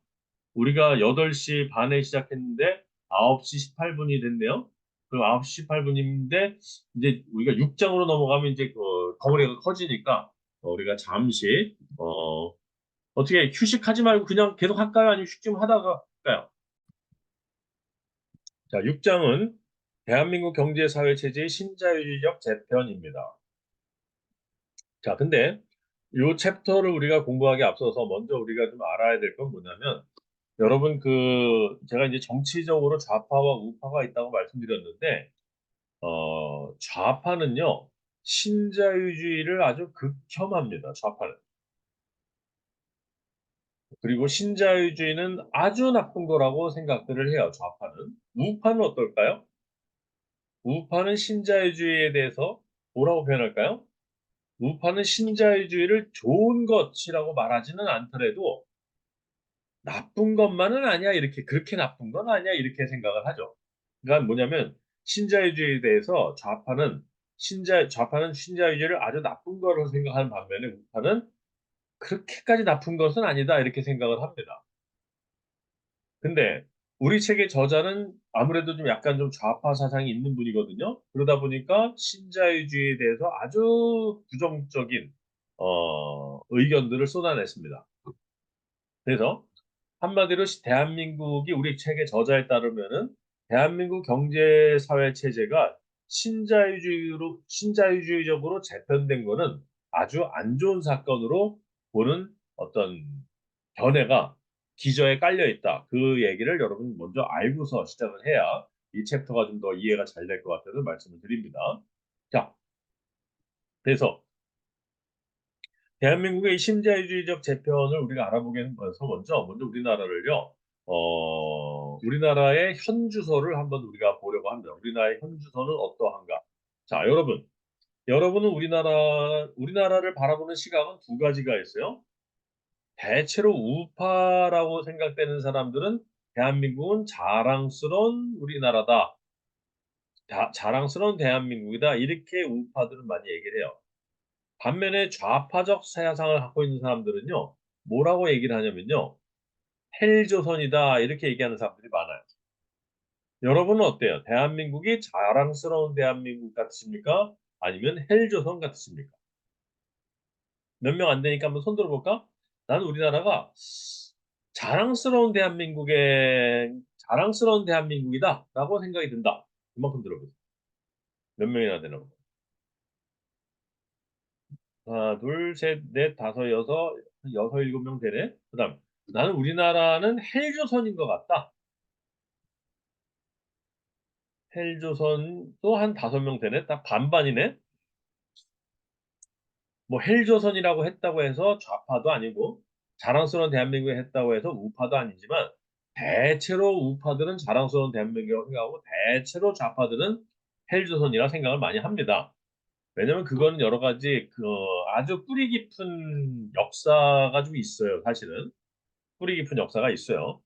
우리가 8시 반에 시작했는데 9시 18분이 됐네요. 그럼 9시 18분인데 이제 우리가 6장으로 넘어가면 이제 그 덩어리가 커지니까 우리가 잠시 어떻게 휴식하지 말고 그냥 계속 할까요? 아니면 휴식 좀 하다가 할까요? 자, 6장은 대한민국 경제사회체제의 신자유주의적 재편입니다. 자, 근데 요 챕터를 우리가 공부하기 앞서서 먼저 우리가 좀 알아야 될 건 뭐냐면, 여러분 제가 이제 정치적으로 좌파와 우파가 있다고 말씀드렸는데, 좌파는요, 신자유주의를 아주 극혐합니다. 좌파는. 그리고 신자유주의는 아주 나쁜 거라고 생각들을 해요. 좌파는. 우파는 어떨까요? 우파는 신자유주의에 대해서 뭐라고 표현할까요? 우파는 신자유주의를 좋은 것이라고 말하지는 않더라도 나쁜 것만은 아니야. 이렇게 그렇게 나쁜 건 아니야. 이렇게 생각을 하죠. 그러니까 뭐냐면 신자유주의에 대해서 좌파는 신자유주의를 아주 나쁜 거로 생각하는 반면에 우파는 그렇게까지 나쁜 것은 아니다. 이렇게 생각을 합니다. 근데 우리 책의 저자는 아무래도 좀 약간 좀 좌파 사상이 있는 분이거든요. 그러다 보니까 신자유주의에 대해서 아주 부정적인 의견들을 쏟아냈습니다. 그래서 한마디로 대한민국이 우리 책의 저자에 따르면은 대한민국 경제 사회 체제가 신자유주의적으로 재편된 거는 아주 안 좋은 사건으로 보는 어떤 견해가 기저에 깔려 있다. 그 얘기를 여러분 먼저 알고서 시작을 해야 이 챕터가 좀 더 이해가 잘 될 것 같아서 말씀을 드립니다. 자, 그래서 대한민국의 이 신자유주의적 재편을 우리가 알아보기 위해서 먼저 우리나라를요, 우리나라의 현주소를 한번 우리가 보려고 합니다. 우리나라의 현주소는 어떠한가? 자, 여러분은 우리나라를 바라보는 시각은 두 가지가 있어요. 대체로 우파라고 생각되는 사람들은 대한민국은 자랑스러운 우리나라다. 자랑스러운 대한민국이다. 이렇게 우파들은 많이 얘기를 해요. 반면에 좌파적 사상을 갖고 있는 사람들은요, 뭐라고 얘기를 하냐면요, 헬조선이다. 이렇게 얘기하는 사람들이 많아요. 여러분은 어때요? 대한민국이 자랑스러운 대한민국 같으십니까? 아니면 헬조선 같으십니까? 몇 명 안 되니까 한번 손 들어볼까? 나는 우리나라가 자랑스러운 대한민국이다라고 생각이 든다. 그만큼 들어보세요. 몇 명이나 되나 보다. 하나, 둘, 셋, 넷, 다섯, 여섯, 일곱 명 되네. 그다음 나는 우리나라는 헬조선인 것 같다. 헬조선도 한 다섯 명 되네. 딱 반반이네. 뭐 헬조선이라고 했다고 해서 좌파도 아니고 자랑스러운 대한민국에 했다고 해서 우파도 아니지만 대체로 우파들은 자랑스러운 대한민국이라고 생각하고 대체로 좌파들은 헬조선이라 생각을 많이 합니다. 왜냐면 그거는 여러 가지 아주 뿌리 깊은 역사가 좀 있어요. 사실은 뿌리 깊은 역사가 있어요.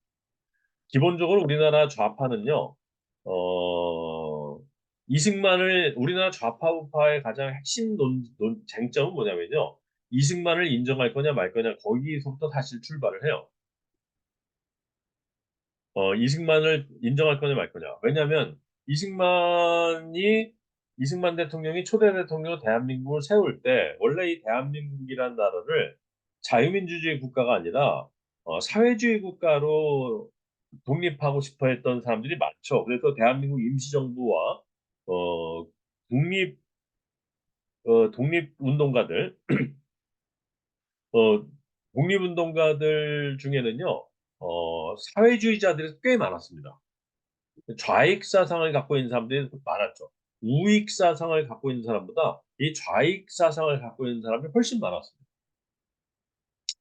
기본적으로 우리나라 좌파는요. 어, 우리나라 좌파 우파의 가장 핵심 쟁점은 뭐냐면요. 이승만을 인정할 거냐 말 거냐 거기서부터 사실 출발을 해요. 이승만을 인정할 거냐 말 거냐. 왜냐하면 이승만 대통령이 초대 대통령으로 대한민국을 세울 때 원래 이 대한민국이라는 나라를 자유민주주의 국가가 아니라 사회주의 국가로 독립하고 싶어 했던 사람들이 많죠. 그래서 대한민국 임시정부와 어, 독립 독립운동가들 어, 독립운동가들 중에는요 사회주의자들이 꽤 많았습니다. 좌익 사상을 갖고 있는 사람들이 많았죠. 우익 사상을 갖고 있는 사람보다 이 좌익 사상을 갖고 있는 사람이 훨씬 많았습니다.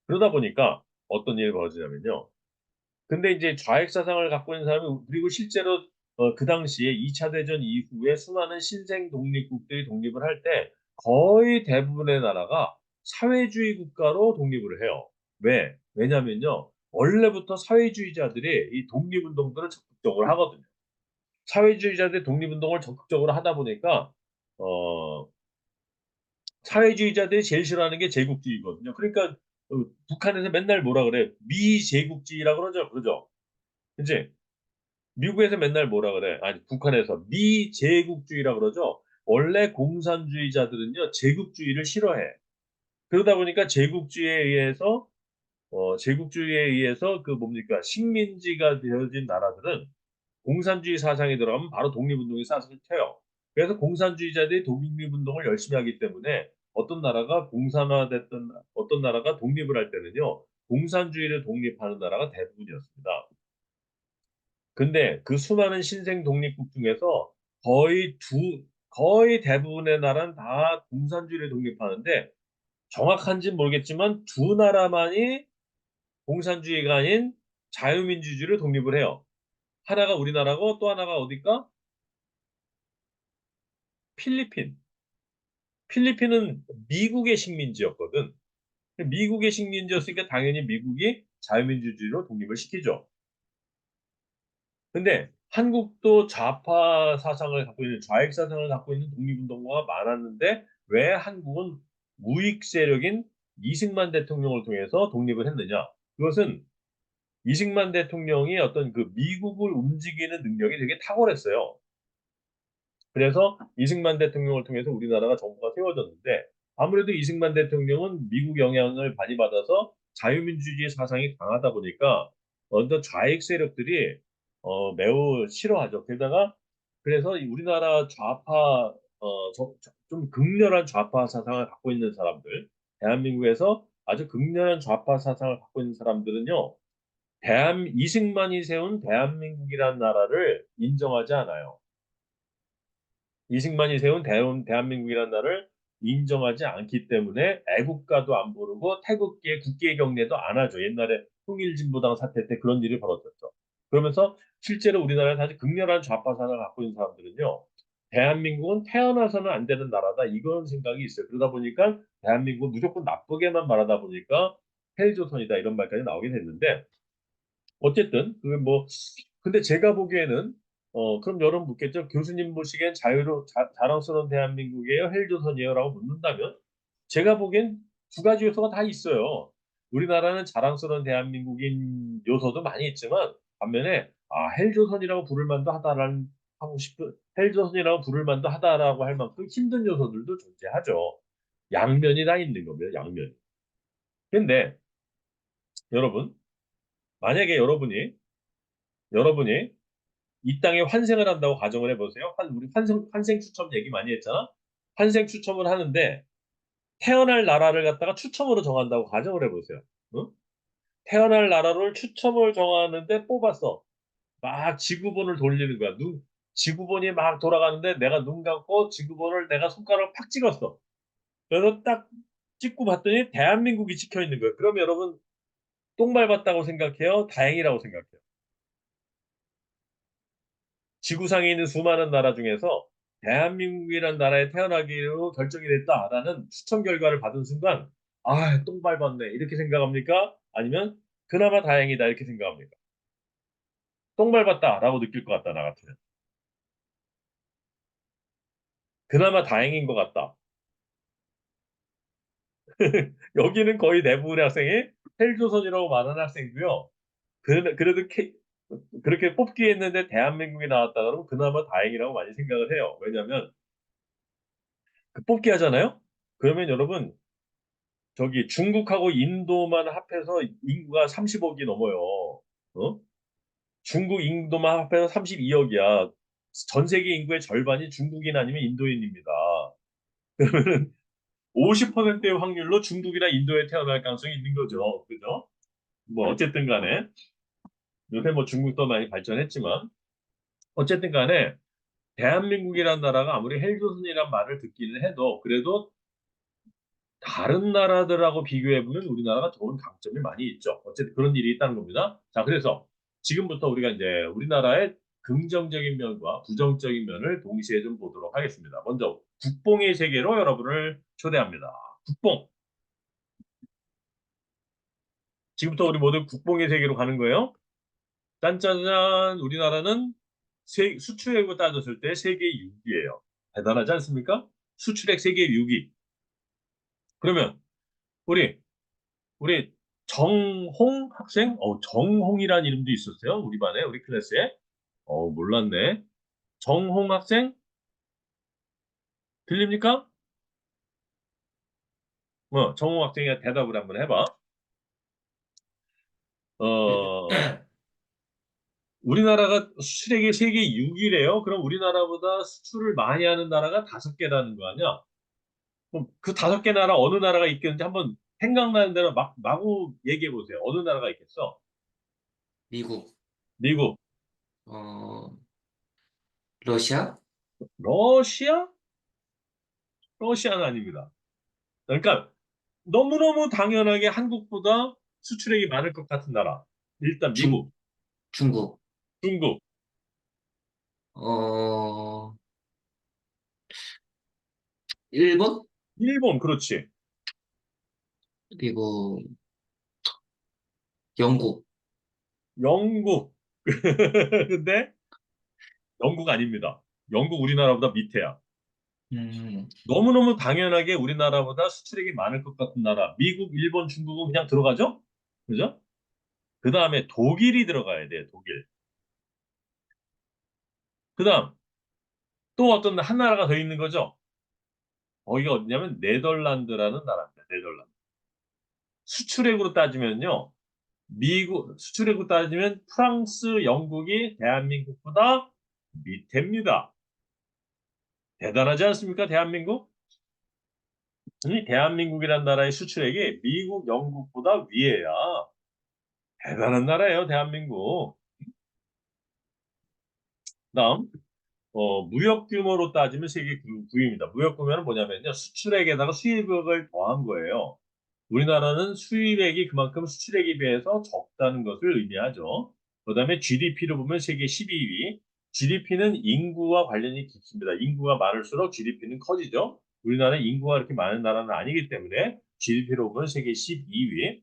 그러다 보니까 어떤 일이 벌어지냐면요. 근데 이제 좌익 사상을 갖고 있는 사람이 그리고 실제로 그 당시에 2차 대전 이후에 수많은 신생 독립국들이 독립을 할 때 거의 대부분의 나라가 사회주의 국가로 독립을 해요. 왜? 왜냐면요. 원래부터 사회주의자들이 이 독립운동들을 적극적으로 하거든요. 사회주의자들이 독립운동을 적극적으로 하다 보니까 어, 사회주의자들이 제일 싫어하는 게 제국주의거든요. 그러니까 북한에서 맨날 뭐라 그래? 미제국주의라 그러죠. 그지? 미국에서 맨날 뭐라 그래? 아니, 북한에서 미제국주의라 그러죠. 원래 공산주의자들은요, 제국주의를 싫어해. 그러다 보니까 제국주의에 의해서 그 뭡니까? 식민지가 되어진 나라들은 공산주의 사상이 들어가면 바로 독립운동의 사슬을 켜요. 그래서 공산주의자들이 독립운동을 열심히 하기 때문에 어떤 나라가 공산화됐던 어떤 나라가 독립을 할 때는요. 공산주의를 독립하는 나라가 대부분이었습니다. 근데 그 수많은 신생 독립국 중에서 거의 대부분의 나라는 다 공산주의를 독립하는데 정확한지는 모르겠지만 두 나라만이 공산주의가 아닌 자유민주주의를 독립을 해요. 하나가 우리나라고 또 하나가 어딜까? 필리핀. 필리핀은 미국의 식민지였거든. 미국의 식민지였으니까 당연히 미국이 자유민주주의로 독립을 시키죠. 근데 한국도 좌파 사상을 갖고 있는 좌익 사상을 갖고 있는 독립운동가가 많았는데 왜 한국은 우익 세력인 이승만 대통령을 통해서 독립을 했느냐? 그것은 이승만 대통령이 어떤 그 미국을 움직이는 능력이 되게 탁월했어요. 그래서 이승만 대통령을 통해서 우리나라가 정부가 세워졌는데 아무래도 이승만 대통령은 미국 영향을 많이 받아서 자유민주주의 사상이 강하다 보니까 어떤 좌익 세력들이 매우 싫어하죠. 게다가 그래서 우리나라 좌파 좀 극렬한 좌파 사상을 갖고 있는 사람들, 대한민국에서 아주 극렬한 좌파 사상을 갖고 있는 사람들은요, 이승만이 세운 대한민국이라는 나라를 인정하지 않아요. 이승만이 세운 대한민국이라는 나라를 인정하지 않기 때문에 애국가도 안 부르고 태극기에 국기의 경례도 안 하죠. 옛날에 통일진보당 사태 때 그런 일이 벌어졌죠. 그러면서 실제로 우리나라에서 아주 극렬한 좌파 사상을 갖고 있는 사람들은요. 대한민국은 태어나서는 안 되는 나라다 이런 생각이 있어요. 그러다 보니까 대한민국은 무조건 나쁘게만 말하다 보니까 헬조선이다 이런 말까지 나오게 됐는데 어쨌든 근데 제가 보기에는 그럼 여러분 묻겠죠. 교수님 보시기엔 자랑스러운 대한민국이에요, 헬조선이에요라고 묻는다면 제가 보기엔 두 가지 요소가 다 있어요. 우리나라는 자랑스러운 대한민국인 요소도 많이 있지만 반면에 헬조선이라고 부를 만도 하다라는 하고 싶은 헬조선이라고 부를 만도 하다라고 할 만큼 힘든 요소들도 존재하죠. 양면이 다 있는 겁니다. 양면이. 근데 여러분 만약에 여러분이 이 땅에 환생을 한다고 가정을 해보세요. 우리 환생 추첨 얘기 많이 했잖아. 환생 추첨을 하는데 태어날 나라를 갖다가 추첨으로 정한다고 가정을 해보세요. 응? 태어날 나라를 추첨을 정하는데 뽑았어. 막 지구본을 돌리는 거야. 지구본이 막 돌아가는데 내가 눈 감고 지구본을 내가 손가락을 팍 찍었어. 그래서 딱 찍고 봤더니 대한민국이 찍혀 있는 거예요. 그럼 여러분 똥 밟았다고 생각해요? 다행이라고 생각해요? 지구상에 있는 수많은 나라 중에서 대한민국이라는 나라에 태어나기로 결정이 됐다라는 추첨 결과를 받은 순간 똥 밟았네 이렇게 생각합니까? 아니면 그나마 다행이다 이렇게 생각합니까? 똥 밟았다라고 느낄 것 같다 나 같으면 그나마 다행인 것 같다. 여기는 거의 대부분의 학생이 헬조선이라고 말하는 학생이고요. 그래도 그렇게 뽑기 했는데 대한민국이 나왔다 그러면 그나마 다행이라고 많이 생각을 해요. 왜냐하면 그 뽑기 하잖아요. 그러면 여러분 저기 중국하고 인도만 합해서 인구가 30억이 넘어요. 어? 중국 인도만 합해서 32억이야. 전 세계 인구의 절반이 중국인 아니면 인도인입니다. 그러면은 50%의 확률로 중국이나 인도에 태어날 가능성이 있는 거죠. 그죠? 뭐 어쨌든 간에 요새 뭐 중국도 많이 발전했지만 어쨌든 간에 대한민국이라는 나라가 아무리 헬조선이란 말을 듣기는 해도 그래도 다른 나라들하고 비교해보면 우리나라가 좋은 강점이 많이 있죠. 어쨌든 그런 일이 있다는 겁니다. 자, 그래서 지금부터 우리가 이제 우리나라의 긍정적인 면과 부정적인 면을 동시에 좀 보도록 하겠습니다. 먼저 국뽕의 세계로 여러분을 초대합니다. 국뽕. 지금부터 우리 모두 국뽕의 세계로 가는 거예요. 짠짜잔. 우리나라는 수출액으로 따졌을 때 세계 6위예요. 대단하지 않습니까? 수출액 세계 6위. 그러면 우리 우리 정홍 학생? 정홍이라는 이름도 있었어요. 우리 반에, 우리 클래스에. 몰랐네. 정홍 학생? 들립니까? 정홍 학생이 대답을 한번 해봐. 어, 우리나라가 수출액이 세계 6위래요. 그럼 우리나라보다 수출을 많이 하는 나라가 5개라는 거 아니야? 그럼 그 5개 나라 어느 나라가 있겠는지 한번 생각나는 대로 마구 얘기해 보세요. 어느 나라가 있겠어? 미국, 미국, 어, 러시아, 러시아? 러시아는 아닙니다. 그러니까 너무너무 당연하게 한국보다 수출액이 많을 것 같은 나라. 일단 중, 미국, 중국, 중국, 어, 일본? 일본, 그렇지. 그리고 영국. 영국. 근데 영국 아닙니다. 영국 우리나라보다 밑에야. 음, 너무너무 당연하게 우리나라보다 수출액이 많을 것 같은 나라. 미국, 일본, 중국은 그냥 들어가죠? 그죠? 그 다음에 독일이 들어가야 돼요, 독일. 그 다음, 또 어떤 한 나라가 더 있는 거죠? 거기가 어디냐면 네덜란드라는 나라입니다, 네덜란드. 수출액으로 따지면요, 수출액으로 따지면 프랑스, 영국이 대한민국보다 밑에입니다. 대단하지 않습니까, 대한민국? 이 대한민국이란 나라의 수출액이 미국, 영국보다 위에야. 대단한 나라예요, 대한민국. 다음, 무역 규모로 따지면 세계 9위입니다. 무역 규모는 뭐냐면요, 수출액에다가 수입액을 더한 거예요. 우리나라는 수입액이 그만큼 수출액에 비해서 적다는 것을 의미하죠. 그다음에 GDP로 보면 세계 12위. GDP는 인구와 관련이 깊습니다. 인구가 많을수록 GDP는 커지죠. 우리나라는 인구가 그렇게 많은 나라는 아니기 때문에 GDP로 보면 세계 12위.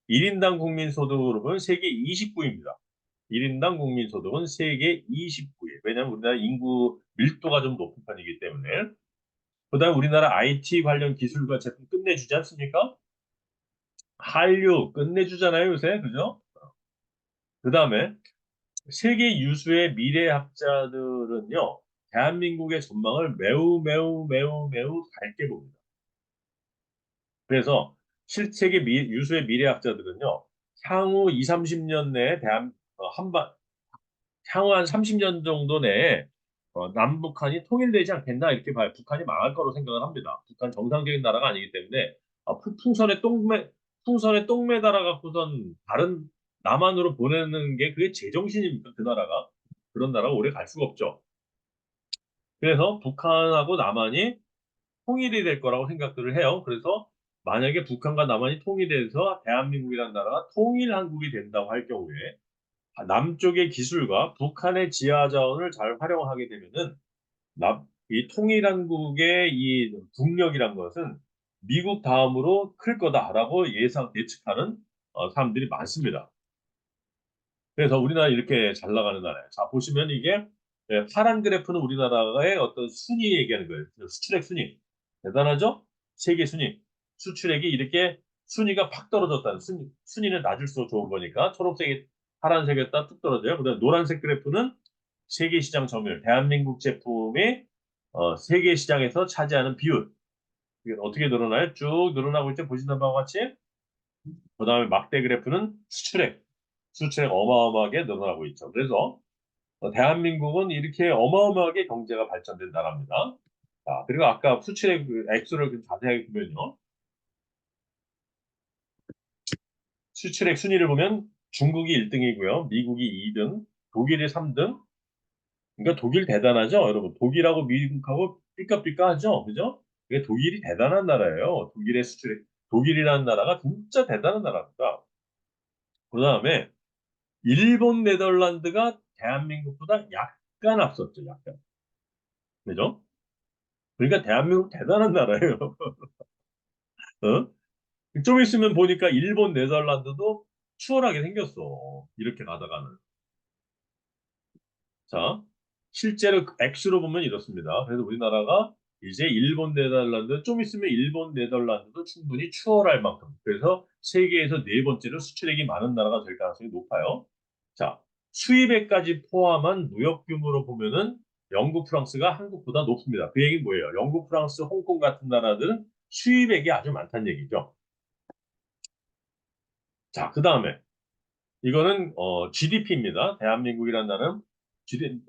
1인당 국민소득으로 보면 세계 29위입니다. 1인당 국민소득은 세계 29위. 왜냐하면 우리나라 인구 밀도가 좀 높은 편이기 때문에. 그다음에 우리나라 IT 관련 기술과 제품 끝내주지 않습니까? 한류 끝내주잖아요, 요새. 그죠? 그다음에 세계 유수의 미래학자들은요, 대한민국의 전망을 매우 매우 매우 매우 밝게 봅니다. 그래서 실세계 유수의 미래학자들은요, 향후 2, 30년 내에 향후 한 30년 정도 내에 남북한이 통일되지 않겠나 이렇게 봐요. 북한이 망할 거로 생각을 합니다. 북한 정상적인 나라가 아니기 때문에 풍선에 똥 매달아 갖고선 다른 남한으로 보내는 게 그게 제정신입니까? 그 나라가 그런 나라가 오래 갈 수가 없죠. 그래서 북한하고 남한이 통일이 될 거라고 생각들을 해요. 그래서 만약에 북한과 남한이 통일돼서 대한민국이라는 나라가 통일한국이 된다고 할 경우에 남쪽의 기술과 북한의 지하 자원을 잘 활용하게 되면은 이 통일한국의 이 국력이란 것은 미국 다음으로 클 거다라고 예측하는 사람들이 많습니다. 그래서 우리나라 이렇게 잘 나가는 나라예요. 자, 보시면 이게 파란 그래프는 우리나라의 어떤 순위 얘기하는 거예요. 수출액 순위. 대단하죠? 세계 순위. 수출액이 이렇게 순위가 팍 떨어졌다는 순위는 낮을수록 좋은 거니까 초록색이 파란색에다 뚝 떨어져요. 그다음에 노란색 그래프는 세계 시장 점유율, 대한민국 제품이 세계 시장에서 차지하는 비율. 이게 어떻게 늘어나요? 쭉 늘어나고 있죠. 보시는 바와 같이. 그다음에 막대 그래프는 수출액 어마어마하게 늘어나고 있죠. 그래서 대한민국은 이렇게 어마어마하게 경제가 발전된 나라입니다. 자, 그리고 아까 수출액 액수를 좀 자세하게 보면요. 수출액 순위를 보면 중국이 1등이고요. 미국이 2등, 독일이 3등. 그러니까 독일 대단하죠, 여러분. 독일하고 미국하고 삐까삐까하죠, 그죠? 이게 독일이 대단한 나라예요. 독일이라는 나라가 진짜 대단한 나라입니다. 그 다음에 일본, 네덜란드가 대한민국보다 약간 앞섰죠, 약간. 그죠? 그러니까 대한민국 대단한 나라예요. 어? 좀 있으면 보니까 일본, 네덜란드도 추월하게 생겼어. 이렇게 가다가는. 자, 실제로 액수로 보면 이렇습니다. 그래서 우리나라가 이제 일본, 네덜란드, 좀 있으면 일본, 네덜란드도 충분히 추월할 만큼. 그래서 세계에서 네 번째로 수출액이 많은 나라가 될 가능성이 높아요. 자, 수입액까지 포함한 무역 규모로 보면은 영국, 프랑스가 한국보다 높습니다. 그 얘기는 뭐예요? 영국, 프랑스, 홍콩 같은 나라들은 수입액이 아주 많다는 얘기죠. 자, 그 다음에 이거는 GDP입니다. 대한민국이라는 나라는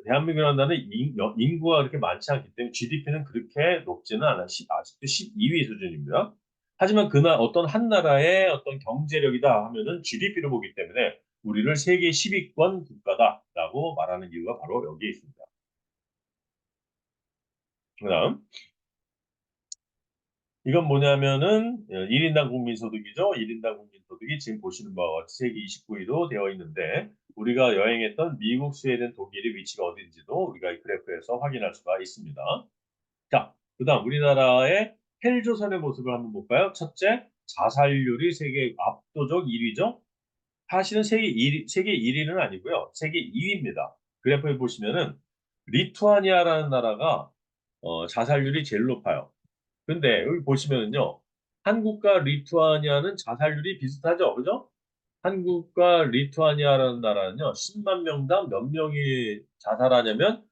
대한민국이라는 나라는 인구가 그렇게 많지 않기 때문에 GDP는 그렇게 높지는 않아. 아직도 12위 수준입니다. 하지만 어떤 한 나라의 어떤 경제력이다 하면은 GDP를 보기 때문에 우리를 세계 10위권 국가다라고 말하는 이유가 바로 여기에 있습니다. 그다음 이건 뭐냐면은 1인당 국민소득이죠. 1인당 국민소득이 지금 보시는 바와 같이 세계 29위로 되어 있는데 우리가 여행했던 미국, 스웨덴, 독일의 위치가 어딘지도 우리가 이 그래프에서 확인할 수가 있습니다. 자, 그다음 우리나라의 헬조선의 모습을 한번 볼까요? 첫째, 자살률이 세계 압도적 1위죠. 사실은 세계 1위는 아니고요. 세계 2위입니다. 그래프에 보시면은 리투아니아라는 나라가 자살률이 제일 높아요. 근데 여기 보시면은요. 한국과 리투아니아는 자살률이 비슷하죠. 그죠? 한국과 리투아니아라는 나라는요. 10만 명당 몇 명이 자살하냐면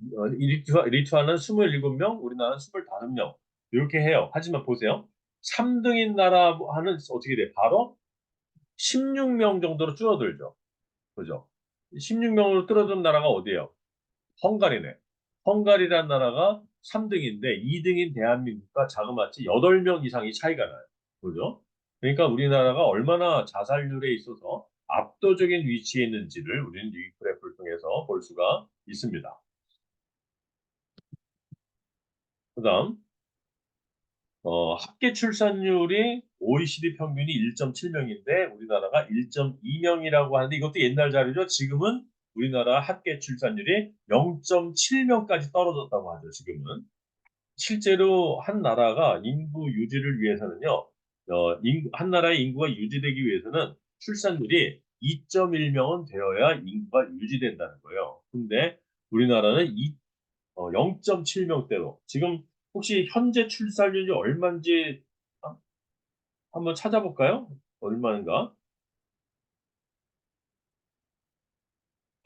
리투아는 27명, 우리나라는 25명. 이렇게 해요. 하지만 보세요. 3등인 나라는 어떻게 돼? 바로 16명 정도로 줄어들죠. 그죠? 16명으로 줄어든 나라가 어디예요? 헝가리네. 헝가리란 나라가 3등인데 2등인 대한민국과 자그마치 8명 이상이 차이가 나요. 그죠? 그러니까 우리나라가 얼마나 자살률에 있어서 압도적인 위치에 있는지를 우리는 이 그래프를 통해서 볼 수가 있습니다. 그다음 합계 출산율이 OECD 평균이 1.7명인데 우리나라가 1.2명이라고 하는데 이것도 옛날 자료죠. 지금은 우리나라 합계 출산율이 0.7명까지 떨어졌다고 하죠. 지금은. 실제로 한 나라가 인구 유지를 위해서는요. 한 나라의 인구가 유지되기 위해서는 출산율이 2.1명은 되어야 인구가 유지된다는 거예요. 근데 우리나라는 0.7명대로 지금 혹시 현재 출산율이 얼마인지 한번 찾아볼까요? 얼마인가?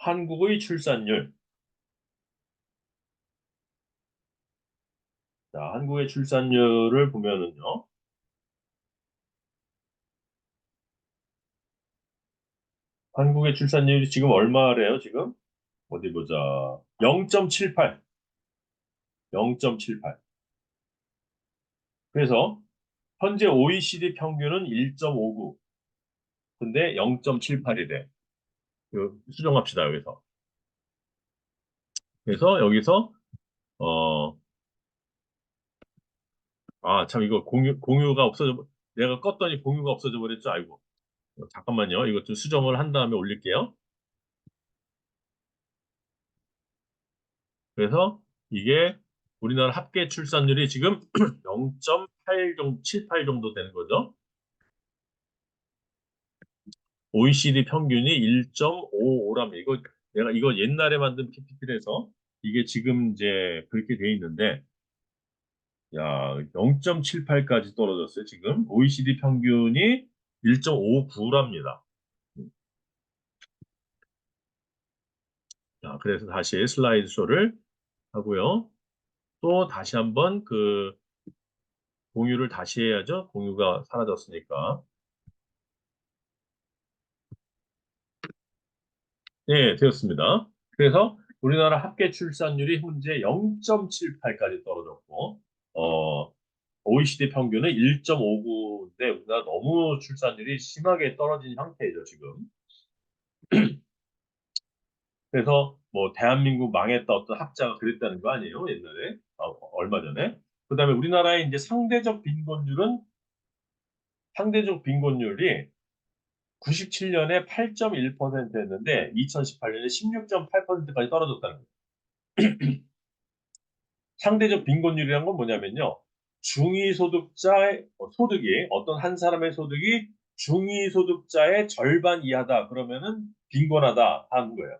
한국의 출산율. 자, 한국의 출산율을 보면은요. 한국의 출산율이 지금 얼마래요, 지금? 어디 보자. 0.78. 0.78. 그래서 현재 OECD 평균은 1.59. 근데 0.78이래. 수정합시다, 여기서. 그래서 여기서 어, 참 이거 공유가 내가 껐더니 공유가 없어져 버렸죠. 아이고. 잠깐만요. 이것 좀 수정을 한 다음에 올릴게요. 그래서 이게 우리나라 합계 출산율이 지금 0.8 정도, 78 정도 되는 거죠. OECD 평균이 1.55라면 내가 이거 옛날에 만든 PPT라서 이게 지금 이제 그렇게 돼 있는데 야, 0.78까지 떨어졌어요, 지금. OECD 평균이 1.59랍니다. 자, 그래서 다시 슬라이드 쇼를 하고요. 또 다시 한번 공유를 다시 해야죠. 공유가 사라졌으니까. 네, 되었습니다. 그래서 우리나라 합계 출산율이 현재 0.78까지 떨어졌고, OECD 평균은 1.59인데 우리나라 너무 출산율이 심하게 떨어진 상태죠, 지금. 그래서 뭐 대한민국 망했다 어떤 학자가 그랬다는 거 아니에요, 옛날에? 얼마 전에. 그다음에 우리나라의 이제 상대적 빈곤율이 97년에 8.1%였는데 2018년에 16.8%까지 떨어졌다는 거예요. 상대적 빈곤율이란 건 뭐냐면요. 중위소득자의 소득이 어떤 한 사람의 소득이 중위소득자의 절반 이하다 그러면은 빈곤하다 하는 거예요.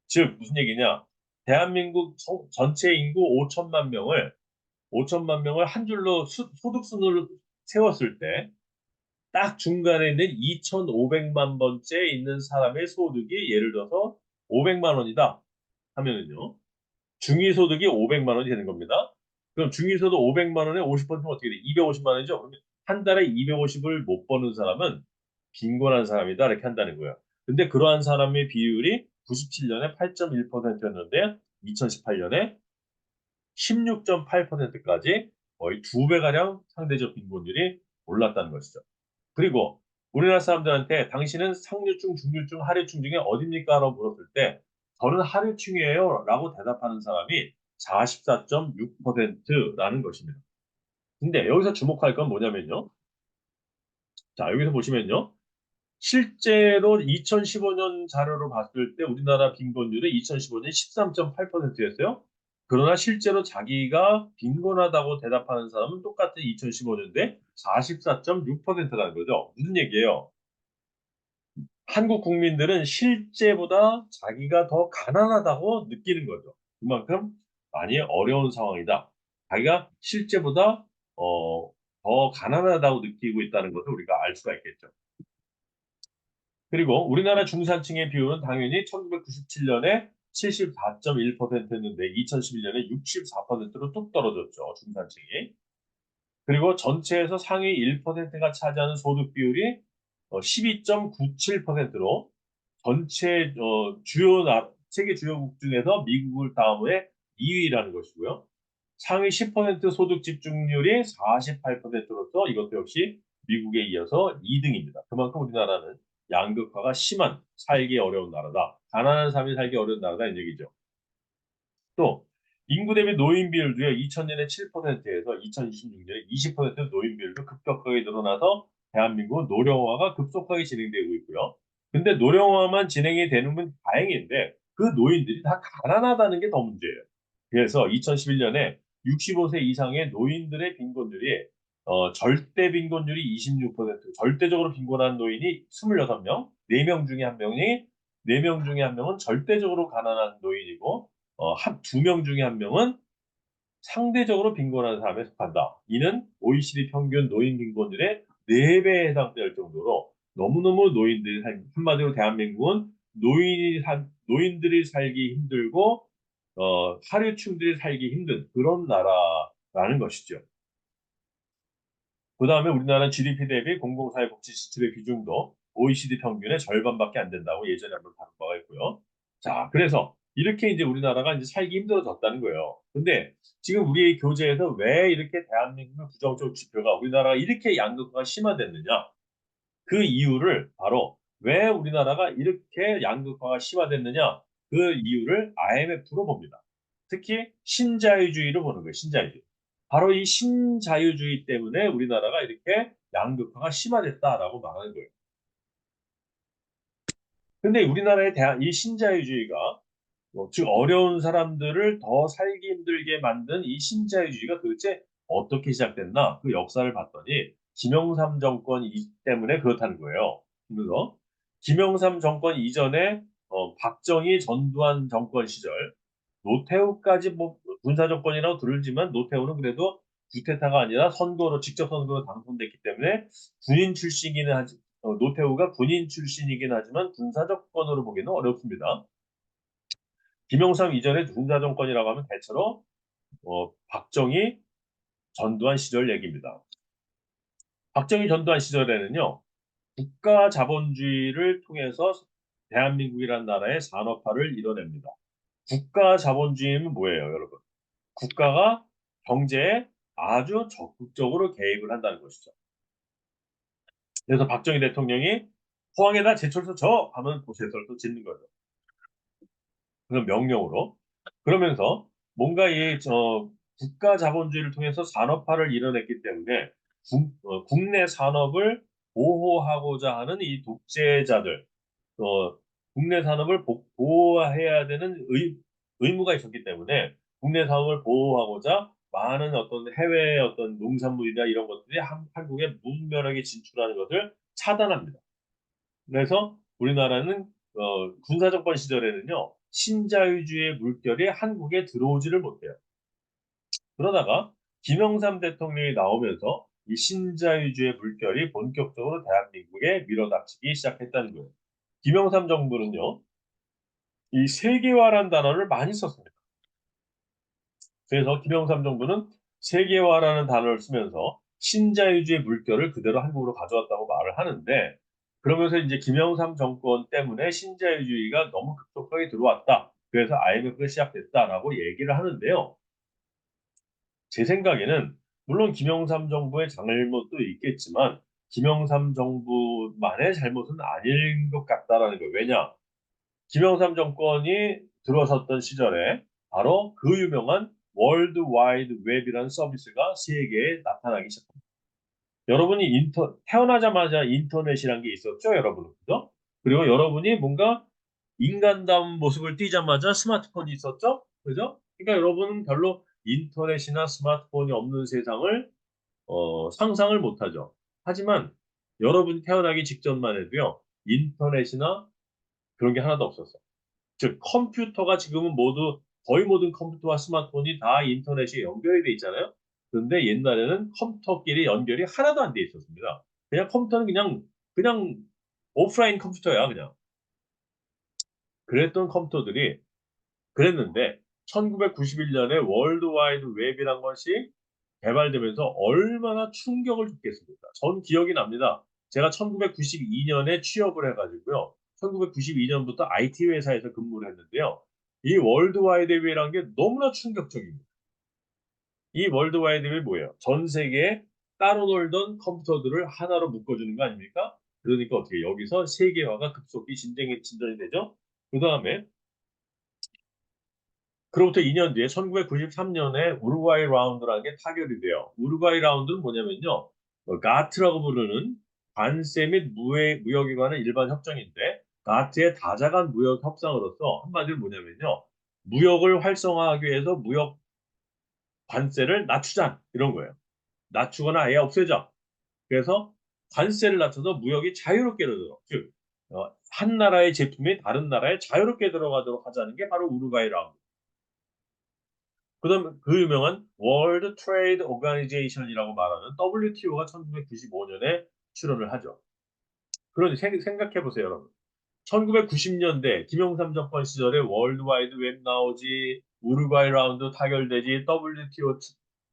즉 무슨 얘기냐? 대한민국 전체 인구 5천만 명을 한 줄로 소득 순으로 세웠을 때 딱 중간에 있는 2,500만 번째 있는 사람의 소득이 예를 들어서 500만 원이다 하면은요. 중위소득이 500만 원이 되는 겁니다. 그럼 중위소득 500만 원에 50%면 어떻게 돼? 250만 원이죠? 그러면 한 달에 250을 못 버는 사람은 빈곤한 사람이다 이렇게 한다는 거예요. 근데 그러한 사람의 비율이 97년에 8.1%였는데 2018년에 16.8%까지 거의 2배가량 상대적 빈곤율이 올랐다는 것이죠. 그리고 우리나라 사람들한테 당신은 상류층, 중류층, 하류층 중에 어딥니까? 라고 물었을 때 저는 하류층이에요 라고 대답하는 사람이 44.6%라는 것입니다. 근데 여기서 주목할 건 뭐냐면요. 자, 여기서 보시면요. 실제로 2015년 자료로 봤을 때 우리나라 빈곤율은 2015년 13.8%였어요. 그러나 실제로 자기가 빈곤하다고 대답하는 사람은 똑같은 2015년대 44.6%라는 거죠. 무슨 얘기예요? 한국 국민들은 실제보다 자기가 더 가난하다고 느끼는 거죠. 그만큼 많이 어려운 상황이다. 자기가 실제보다 더 가난하다고 느끼고 있다는 것을 우리가 알 수가 있겠죠. 그리고 우리나라 중산층의 비율은 당연히 1997년에 74.1%였는데 2011년에 64%로 뚝 떨어졌죠. 중산층이. 그리고 전체에서 상위 1%가 차지하는 소득 비율이 12.97%로 전체 세계 주요국 중에서 미국을 다음에 2위라는 것이고요. 상위 10% 소득 집중률이 48%로서 이것도 역시 미국에 이어서 2등입니다. 그만큼 우리나라는 양극화가 심한 살기 어려운 나라다. 가난한 사람이 살기 어려운 나라다 이런 얘기죠. 또 인구 대비 노인 비율도요. 2000년에 7%에서 2026년에 20% 노인 비율도 급격하게 늘어나서 대한민국은 노령화가 급속하게 진행되고 있고요. 근데 노령화만 진행이 되는 건 다행인데 그 노인들이 다 가난하다는 게 더 문제예요. 그래서 2011년에 65세 이상의 노인들의 빈곤율이 절대 빈곤율이 26%, 절대적으로 빈곤한 노인이 26명, 4명 중에 1명이 4명 중에 1명은 절대적으로 가난한 노인이고 2명 중에 1명은 상대적으로 빈곤한 사람에 속한다. 이는 OECD 평균 노인 빈곤율의 4배에 해당될 정도로 너무너무 한마디로 대한민국은 노인들이 살기 힘들고 하류층들이 살기 힘든 그런 나라라는 것이죠. 그 다음에 우리나라는 GDP 대비 공공사회복지 지출의 비중도 OECD 평균의 절반밖에 안 된다고 예전에 한번 다룬 바가 있고요. 자, 그래서 이렇게 이제 우리나라가 이제 살기 힘들어졌다는 거예요. 근데 지금 우리의 교재에서 왜 이렇게 대한민국의 부정적 지표가 우리나라가 이렇게 양극화가 심화됐느냐? 그 이유를 바로 왜 우리나라가 이렇게 양극화가 심화됐느냐? 그 이유를 IMF로 봅니다. 특히 신자유주의로 보는 거예요. 신자유주의. 바로 이 신자유주의 때문에 우리나라가 이렇게 양극화가 심화됐다라고 말하는 거예요. 근데 우리나라에 대한 이 신자유주의가 즉 어려운 사람들을 더 살기 힘들게 만든 이 신자유주의가 도대체 어떻게 시작됐나 그 역사를 봤더니 김영삼 정권 때문에 그렇다는 거예요. 그래서 김영삼 정권 이전에 박정희 전두환 정권 시절 노태우까지 뭐 군사 정권이라고 들을지만 노태우는 그래도 구테타가 아니라 직접 선거로 당선됐기 때문에 군인 출신이긴 하지 노태우가 군인 출신이긴 하지만 군사 정권으로 보기는 어렵습니다. 김영삼 이전에 군사 정권이라고 하면 대체로 박정희, 전두환 시절 얘기입니다. 박정희, 전두환 시절에는요. 국가 자본주의를 통해서 대한민국이라는 나라의 산업화를 이뤄냅니다. 국가 자본주의는 뭐예요, 여러분? 국가가 경제에 아주 적극적으로 개입을 한다는 것이죠. 그래서 박정희 대통령이 포항에다 제철소 져! 하면 제철소 짓는 거죠. 그건 명령으로. 그러면서 뭔가 국가 자본주의를 통해서 산업화를 이뤄냈기 때문에 국내 산업을 보호하고자 하는 이 독재자들, 국내 산업을 보호해야 되는 의무가 있었기 때문에 국내 산업을 보호하고자 많은 어떤 해외 어떤 농산물이나 이런 것들이 한국에 무분별하게 진출하는 것을 차단합니다. 그래서 우리나라는 군사정권 시절에는요. 신자유주의의 물결이 한국에 들어오지를 못해요. 그러다가 김영삼 대통령이 나오면서 이 신자유주의 물결이 본격적으로 대한민국에 밀어닥치기 시작했다는 거예요. 김영삼 정부는요. 이 세계화란 단어를 많이 썼습니다. 그래서 김영삼 정부는 세계화라는 단어를 쓰면서 신자유주의 물결을 그대로 한국으로 가져왔다고 말을 하는데 그러면서 이제 김영삼 정권 때문에 신자유주의가 너무 급속하게 들어왔다. 그래서 IMF가 시작됐다라고 얘기를 하는데요. 제 생각에는 물론 김영삼 정부의 잘못도 있겠지만 김영삼 정부만의 잘못은 아닌 것 같다라는 거예요. 왜냐? 김영삼 정권이 들어섰던 시절에 바로 그 유명한 월드 와이드 웹이라는 서비스가 세계에 나타나기 시작합니다. 여러분이 태어나자마자 인터넷이란 게 있었죠, 여러분. 그죠? 그리고 여러분이 뭔가 인간다운 모습을 띠자마자 스마트폰이 있었죠? 그죠? 그러니까 여러분은 별로 인터넷이나 스마트폰이 없는 세상을 상상을 못하죠. 하지만 여러분이 태어나기 직전만 해도요, 인터넷이나 그런 게 하나도 없었어요. 즉 컴퓨터가 지금은 모두 거의 모든 컴퓨터와 스마트폰이 다 인터넷이 연결이 돼 있잖아요. 그런데 옛날에는 컴퓨터끼리 연결이 하나도 안 돼 있었습니다. 그냥 컴퓨터는 그냥 오프라인 컴퓨터야 그냥. 그랬던 컴퓨터들이 그랬는데 1991년에 월드와이드 웹이란 것이 개발되면서 얼마나 충격을 줬겠습니까? 전 기억이 납니다. 제가 1992년에 취업을 해가지고요. 1992년부터 IT 회사에서 근무를 했는데요. 이 월드와이드 웹이라는 게 너무나 충격적입니다. 이 월드와이드 웹이 뭐예요? 전 세계에 따로 놀던 컴퓨터들을 하나로 묶어주는 거 아닙니까? 그러니까 어떻게 여기서 세계화가 급속히 진전이 되죠. 그 다음에 그로부터 2년 뒤에 1993년에 우루과이 라운드라는 게 타결이 돼요. 우루과이 라운드는 뭐냐면요. 가트라고 부르는 관세 및 무역에 관한 일반 협정인데 가트의 다자간 무역 협상으로서 한마디로 뭐냐면요. 무역을 활성화하기 위해서 무역 관세를 낮추자 이런 거예요. 낮추거나 아예 없애자. 그래서 관세를 낮춰서 무역이 자유롭게 들어가도록 즉 한 나라의 제품이 다른 나라에 자유롭게 들어가도록 하자는 게 바로 우루과이 라운드. 그다음 그 유명한 월드 트레이드 오가니제이션이라고 말하는 WTO가 1995년에 출원을 하죠. 그러니 생각해 보세요, 여러분. 1990년대 김영삼 정권 시절에 월드와이드 웹 나오지, 우루과이 라운드 타결되지, WTO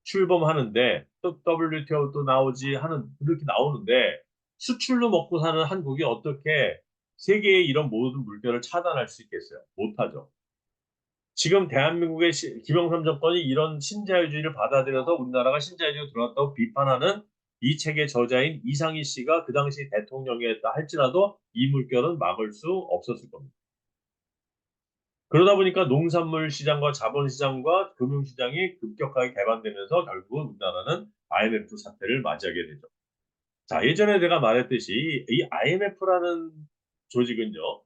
출범하는데 또 WTO 또 나오지 하는 이렇게 나오는데 수출로 먹고 사는 한국이 어떻게 세계의 이런 모든 물결을 차단할 수 있겠어요? 못하죠. 지금 대한민국의 김영삼 정권이 이런 신자유주의를 받아들여서 우리나라가 신자유주의로 들어왔다고 비판하는 이 책의 저자인 이상희 씨가 그 당시 대통령이었다 할지라도 이 물결은 막을 수 없었을 겁니다. 그러다 보니까 농산물 시장과 자본 시장과 금융 시장이 급격하게 개방되면서 결국은 우리나라는 IMF 사태를 맞이하게 되죠. 자, 예전에 내가 말했듯이 이 IMF라는 조직은요.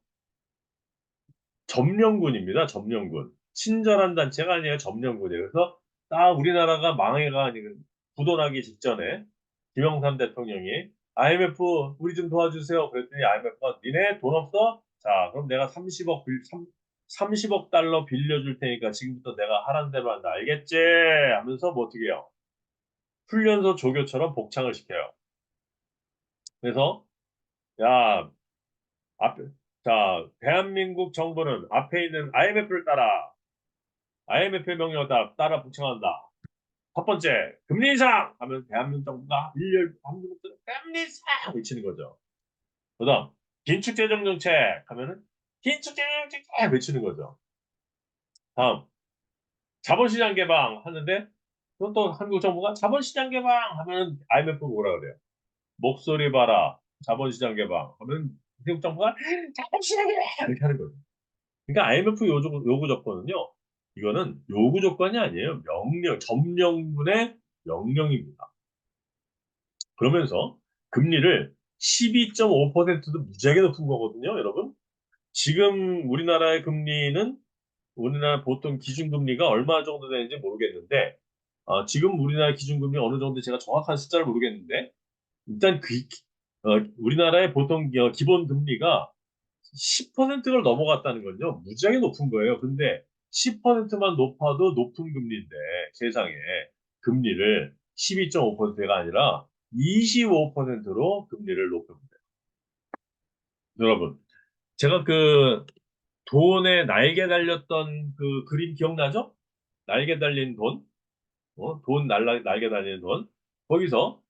점령군입니다. 점령군. 친절한 단체가 아니에요. 점령군이에요. 그래서 딱 우리나라가 망해가 아니고 부도나기 직전에 김영삼 대통령이 IMF 우리 좀 도와주세요. 그랬더니 IMF가 니네 돈 없어? 자, 그럼 내가 30억 달러 빌려줄 테니까 지금부터 내가 하라는 대로 한다. 알겠지? 하면서 뭐 어떻게 해요? 훈련소 조교처럼 복창을 시켜요. 그래서 야, 앞에 자, 대한민국 정부는 앞에 있는 IMF를 따라 IMF의 명령을 따라 복창한다. 첫 번째, 금리 인상! 하면 대한민국 정부가 일렬 한국부터 금리 인상! 외치는 거죠. 그 다음, 긴축재정정책! 하면은 긴축재정정책! 외치는 거죠. 다음, 자본시장 개방! 하는데 또 한국 정부가 자본시장 개방! 하면은 IMF가 뭐라 그래요? 목소리 봐라. 자본시장 개방! 하면 미국 정부가 자본시장 개방! 이렇게 하는 거죠. 그러니까 IMF 요구 조건은요. 이거는 요구 조건이 아니에요. 점령군의 명령입니다. 그러면서 금리를 12.5%도 무지하게 높은 거거든요, 여러분. 지금 우리나라의 금리는 우리나라 보통 기준금리가 얼마 정도 되는지 모르겠는데 지금 우리나라 기준금리 어느 정도 제가 정확한 숫자를 모르겠는데 일단 우리나라의 보통 기본 금리가 10%를 넘어갔다는 건요. 무지하게 높은 거예요. 근데 10%만 높아도 높은 금리인데 세상에 금리를 12.5%가 아니라 25%로 금리를 높입니다. 여러분, 제가 그 돈에 날개 달렸던 그 그림 기억나죠? 날개 달린 돈, 날개 달리는 돈. 거기서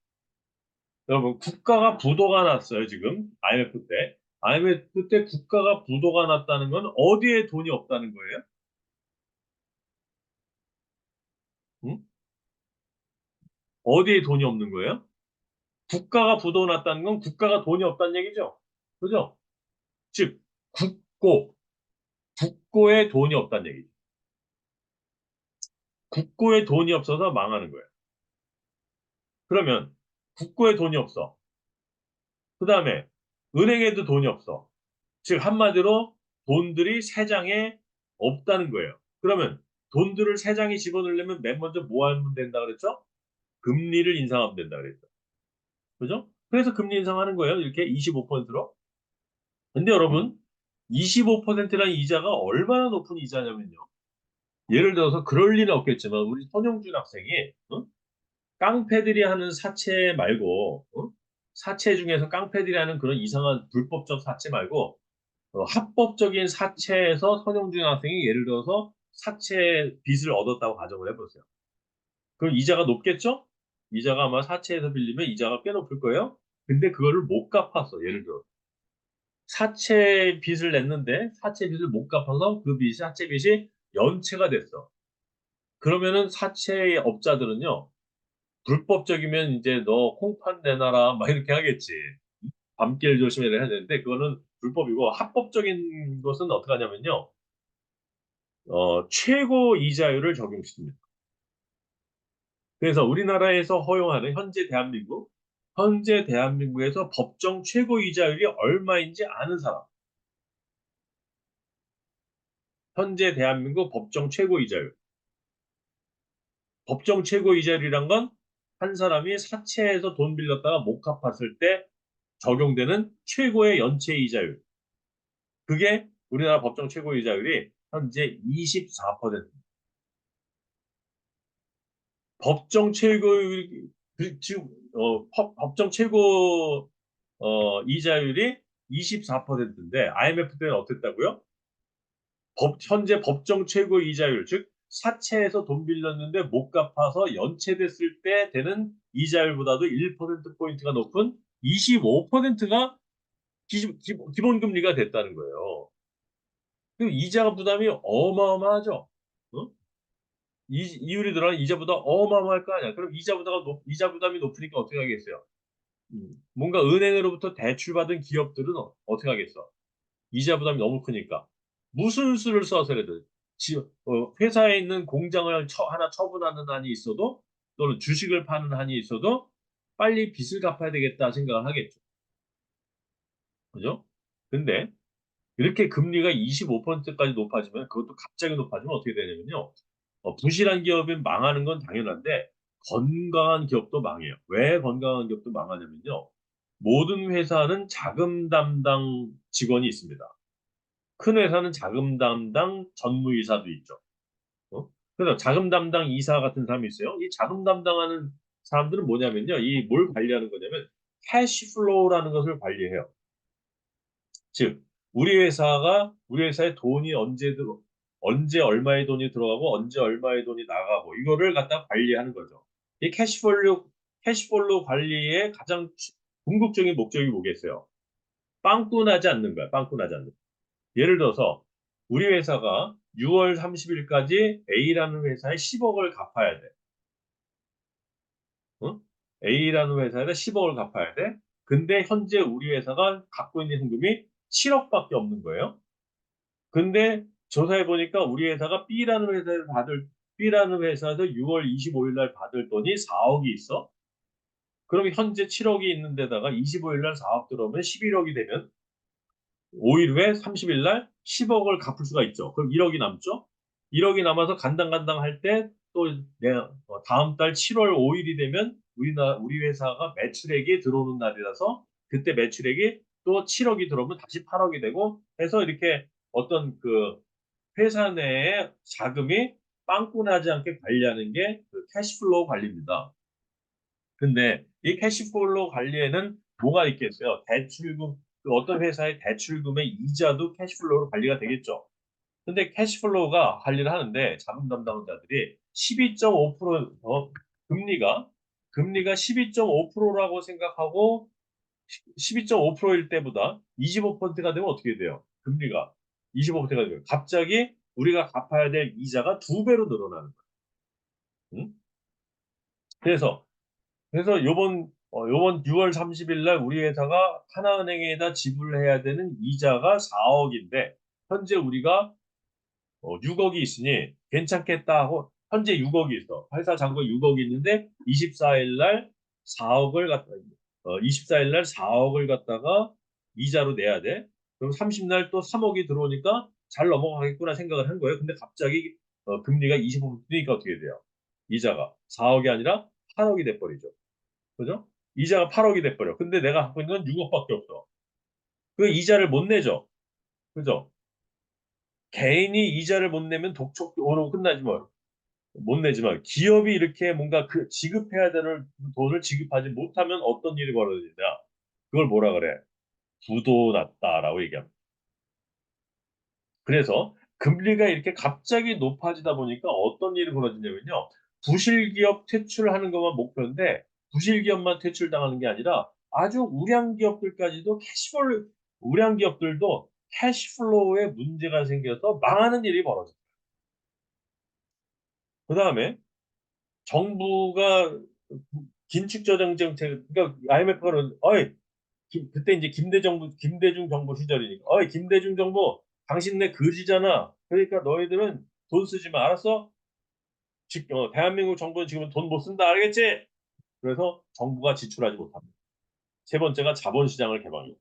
여러분, 국가가 부도가 났어요, 지금. IMF 때. IMF 때 국가가 부도가 났다는 건 어디에 돈이 없다는 거예요? 응? 어디에 돈이 없는 거예요? 국가가 부도 났다는 건 국가가 돈이 없다는 얘기죠. 그죠? 즉, 국고, 국고에 돈이 없다는 얘기죠. 국고에 돈이 없어서 망하는 거예요. 그러면 국고에 돈이 없어. 그 다음에 은행에도 돈이 없어. 즉 한마디로 돈들이 세장에 없다는 거예요. 그러면 돈들을 세장에 집어넣으려면 맨 먼저 뭐 하면 된다 그랬죠? 금리를 인상하면 된다 그랬죠. 그죠? 그래서 금리 인상하는 거예요. 이렇게 25%로. 근데 여러분 25%라는 이자가 얼마나 높은 이자냐면요. 예를 들어서 그럴 리는 없겠지만 우리 손영준 학생이 깡패들이 하는 사채 말고 사채 중에서 깡패들이 하는 그런 이상한 불법적 사채 말고 합법적인 사채에서 선영준 학생이 예를 들어서 사채 빚을 얻었다고 가정을 해보세요. 그럼 이자가 높겠죠? 이자가 아마 사채에서 빌리면 이자가 꽤 높을 거예요. 근데 그거를 못 갚았어. 예를 들어 사채 빚을 냈는데 사채 빚을 못 갚아서 그 빚이 사채 빚이 연체가 됐어. 그러면은 사채 업자들은요. 불법적이면 이제 너 콩판 내놔라 막 이렇게 하겠지. 밤길 조심해야 해야 되는데 그거는 불법이고 합법적인 것은 어떻게 하냐면요. 최고 이자율을 적용시킵니다. 그래서 우리나라에서 허용하는 현재 대한민국에서 법정 최고 이자율이 얼마인지 아는 사람. 현재 대한민국 법정 최고 이자율. 법정 최고 이자율이란 건 한 사람이 사채에서 돈 빌렸다가 못 갚았을 때 적용되는 최고의 연체 이자율. 그게 우리나라 법정 최고 이자율이 현재 24%. 법정 최고율, 지금, 법정 최고, 이자율이 24%인데, IMF 때는 어땠다고요? 현재 법정 최고 이자율, 즉, 사채에서 돈 빌렸는데 못 갚아서 연체됐을 때 되는 이자율보다도 1%포인트가 높은 25%가 기본금리가 됐다는 거예요. 그 이자 부담이 어마어마하죠? 어? 이율이 들어가는 이자보다 어마어마할 거 아니야. 그럼 이자 부담이 높으니까 어떻게 하겠어요? 뭔가 은행으로부터 대출받은 기업들은 어떻게 하겠어? 이자 부담이 너무 크니까. 무슨 수를 써서라도 회사에 있는 공장을 하나 처분하는 한이 있어도 또는 주식을 파는 한이 있어도 빨리 빚을 갚아야 되겠다 생각을 하겠죠. 그죠? 근데 이렇게 금리가 25%까지 높아지면 그것도 갑자기 높아지면 어떻게 되냐면요. 부실한 기업이 망하는 건 당연한데 건강한 기업도 망해요. 왜 건강한 기업도 망하냐면요. 모든 회사는 자금 담당 직원이 있습니다. 큰 회사는 자금 담당 전무이사도 있죠. 그래서 자금 담당 이사 같은 사람이 있어요. 이 자금 담당하는 사람들은 뭐냐면요. 이 뭘 관리하는 거냐면 캐시플로우라는 것을 관리해요. 즉, 우리 회사에 돈이 언제 얼마의 돈이 들어가고 언제 얼마의 돈이 나가고 이거를 갖다 관리하는 거죠. 이 캐시플로우 관리의 가장 궁극적인 목적이 뭐겠어요? 빵꾸 나지 않는 거야. 빵꾸 나지 않는. 예를 들어서 우리 회사가 6월 30일까지 A라는 회사에 10억을 갚아야 돼. 어? A라는 회사에 10억을 갚아야 돼. 근데 현재 우리 회사가 갖고 있는 현금이 7억밖에 없는 거예요. 근데 조사해 보니까 우리 회사가 B라는 회사에서 6월 25일 날 받을 돈이 4억이 있어. 그럼 현재 7억이 있는 데다가 25일 날 4억 들어오면 11억이 되면 5일 후에 30일 날 10억을 갚을 수가 있죠. 그럼 1억이 남죠? 1억이 남아서 간당간당 할 때 또 다음 달 7월 5일이 되면 우리 회사가 매출액이 들어오는 날이라서 그때 매출액이 또 7억이 들어오면 다시 8억이 되고 해서 이렇게 어떤 그 회사 내에 자금이 빵꾸 나지 않게 관리하는 게 그 캐시플로우 관리입니다. 근데 이 캐시플로우 관리에는 뭐가 있겠어요? 어떤 회사의 대출금의 이자도 캐시플로우로 관리가 되겠죠. 근데 캐시플로우가 관리를 하는데 자금 담당자들이 12.5% 금리가 금리가 12.5%라고 생각하고 12.5%일 때보다 25%가 되면 어떻게 돼요? 금리가 25%가 되면 갑자기 우리가 갚아야 될 이자가 2배로 늘어나는 거예요. 응? 그래서 요번 6월 30일 날 우리 회사가 하나은행에다 지불해야 되는 이자가 4억인데 현재 우리가 6억이 있으니 괜찮겠다 하고 현재 6억이 있어. 회사 잔고 6억이 있는데 24일 날 4억을 갖다 24일 날 4억을 갖다가 이자로 내야 돼. 그럼 30날 또 3억이 들어오니까 잘 넘어가겠구나 생각을 한 거예요. 근데 갑자기 금리가 25%니까 어떻게 돼요? 이자가 4억이 아니라 8억이 돼버리죠. 그죠? 이자가 8억이 돼버려. 근데 내가 갖고 있는 건 6억밖에 없어. 그 이자를 못 내죠. 그죠? 개인이 이자를 못 내면 독촉으로 끝나지 뭐. 못 내지만 기업이 이렇게 뭔가 그 지급해야 되는 돈을 지급하지 못하면 어떤 일이 벌어지냐. 그걸 뭐라 그래? 부도 났다라고 얘기합니다. 그래서 금리가 이렇게 갑자기 높아지다 보니까 어떤 일이 벌어지냐면요. 부실기업 퇴출하는 것만 목표인데 부실기업만 퇴출당하는 게 아니라 아주 우량 기업들까지도 우량 기업들도 캐시플로우에 문제가 생겨서 망하는 일이 벌어져요. 그 다음에 정부가 긴축조정 정책, 그러니까 IMF가 그때 이제 김대중 정부 시절이니까, 김대중 정부, 당신네 거지잖아. 그러니까 너희들은 돈 쓰지 마. 알았어? 대한민국 정부는 지금 돈 못 쓴다. 알겠지? 그래서 정부가 지출하지 못합니다. 세 번째가 자본시장을 개방해요.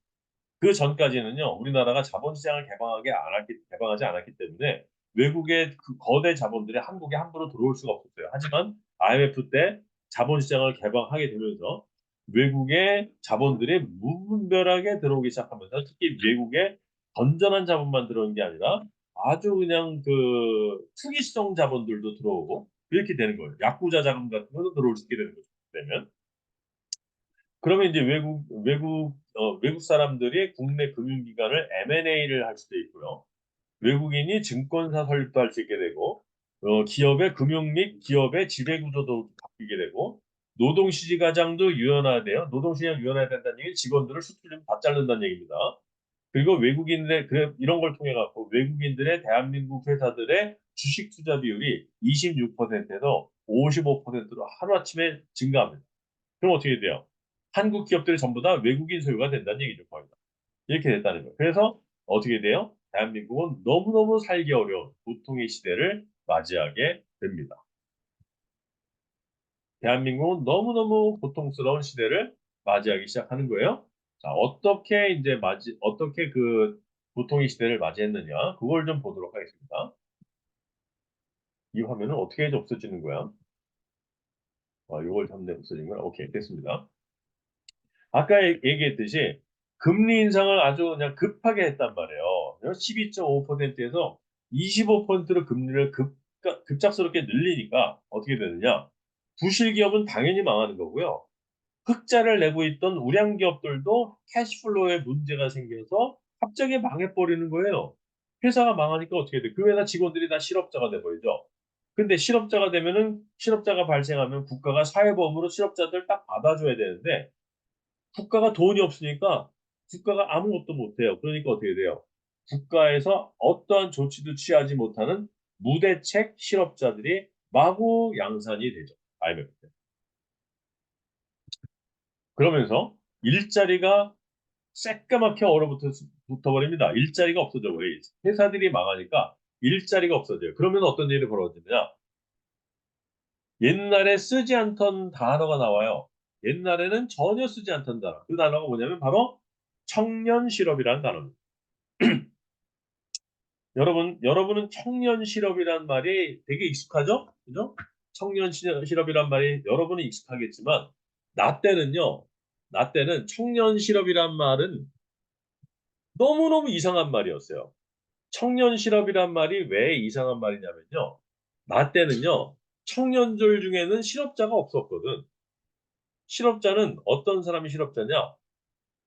그 전까지는요, 우리나라가 자본시장을 개방하지 않았기 때문에 외국의 그 거대 자본들이 한국에 함부로 들어올 수가 없었어요. 하지만 IMF 때 자본시장을 개방하게 되면서 외국의 자본들이 무분별하게 들어오기 시작하면서 특히 외국의 건전한 자본만 들어온 게 아니라 아주 그냥 그 투기성 자본들도 들어오고 이렇게 되는 거예요. 야쿠자 자금 같은 것도 들어올 수 있게 되는 거죠. 그러면 그러면 이제 외국 사람들이 국내 금융기관을 M&A를 할 수도 있고요. 외국인이 증권사 설립도 할 수 있게 되고, 기업의 금융 및 기업의 지배구조도 바뀌게 되고, 노동시장도 유연화돼요. 노동시장 유연화해야 된다는 얘기는 직원들을 수출을 다 자른다는 얘기입니다. 그리고 이런 걸 통해 갖고 외국인들의 대한민국 회사들의 주식 투자 비율이 26%에서 55%로 하루아침에 증가합니다. 그럼 어떻게 돼요? 한국 기업들이 전부 다 외국인 소유가 된다는 얘기죠, 거의 다. 이렇게 됐다는 거예요. 그래서 어떻게 돼요? 대한민국은 너무너무 살기 어려운 고통의 시대를 맞이하게 됩니다. 대한민국은 너무너무 고통스러운 시대를 맞이하기 시작하는 거예요. 자, 어떻게 그 고통의 시대를 맞이했느냐? 그걸 좀 보도록 하겠습니다. 이 화면은 어떻게 해서 없어지는 거야? 이걸 잡내 없어진 거야? 오케이, 됐습니다. 아까 얘기했듯이 금리 인상을 아주 그냥 급하게 했단 말이에요. 12.5%에서 25%로 금리를 급작스럽게 늘리니까 어떻게 되느냐? 부실기업은 당연히 망하는 거고요. 흑자를 내고 있던 우량 기업들도 캐시플로우에 문제가 생겨서 갑자기 망해버리는 거예요. 회사가 망하니까 어떻게 돼? 그 회사 직원들이 다 실업자가 돼버리죠. 근데 실업자가 발생하면 국가가 사회보험으로 실업자들 딱 받아줘야 되는데 국가가 돈이 없으니까 국가가 아무것도 못해요. 그러니까 어떻게 돼요? 국가에서 어떠한 조치도 취하지 못하는 무대책 실업자들이 마구 양산이 되죠. IMF 때. 그러면서 일자리가 새까맣게 얼어붙어버립니다. 일자리가 없어져 버려요. 회사들이 망하니까 일자리가 없어져요. 그러면 어떤 일이 벌어지느냐? 옛날에 쓰지 않던 단어가 나와요. 옛날에는 전혀 쓰지 않던 단어. 그 단어가 뭐냐면 바로 청년 실업이라는 단어입니다. 여러분은 청년 실업이란 말이 되게 익숙하죠? 그죠? 청년 실업이란 말이 여러분은 익숙하겠지만, 나 때는 청년 실업이란 말은 너무너무 이상한 말이었어요. 청년 실업이란 말이 왜 이상한 말이냐면요. 나 때는요, 청년들 중에는 실업자가 없었거든. 실업자는 어떤 사람이 실업자냐?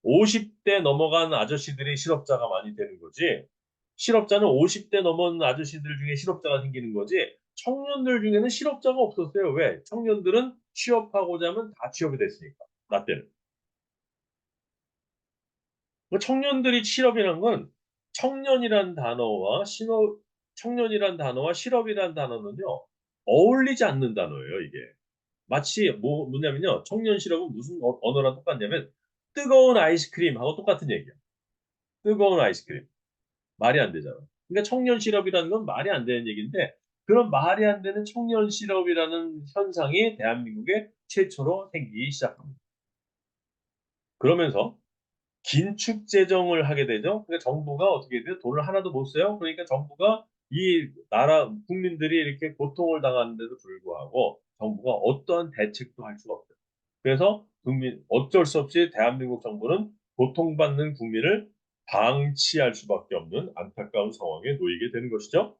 50대 넘어간 아저씨들이 실업자가 많이 되는 거지. 실업자는 50대 넘은 아저씨들 중에 실업자가 생기는 거지. 청년들 중에는 실업자가 없었어요. 왜? 청년들은 취업하고자 하면 다 취업이 됐으니까. 나 때는. 그 청년들이 실업이란 건 청년이란 단어와 청년이란 단어와 실업이란 단어는요, 어울리지 않는 단어예요, 이게. 마치 뭐냐면요. 청년 실업은 무슨 언어랑 똑같냐면 뜨거운 아이스크림하고 똑같은 얘기야. 뜨거운 아이스크림. 말이 안 되잖아. 그러니까 청년 실업이라는 건 말이 안 되는 얘기인데 그런 말이 안 되는 청년 실업이라는 현상이 대한민국에 최초로 생기기 시작합니다. 그러면서 긴축 재정을 하게 되죠. 그러니까 정부가 어떻게 돼요? 돈을 하나도 못 써요. 그러니까 정부가 이 나라 국민들이 이렇게 고통을 당하는데도 불구하고 정부가 어떠한 대책도 할 수가 없어요. 그래서 어쩔 수 없이 대한민국 정부는 고통받는 국민을 방치할 수밖에 없는 안타까운 상황에 놓이게 되는 것이죠.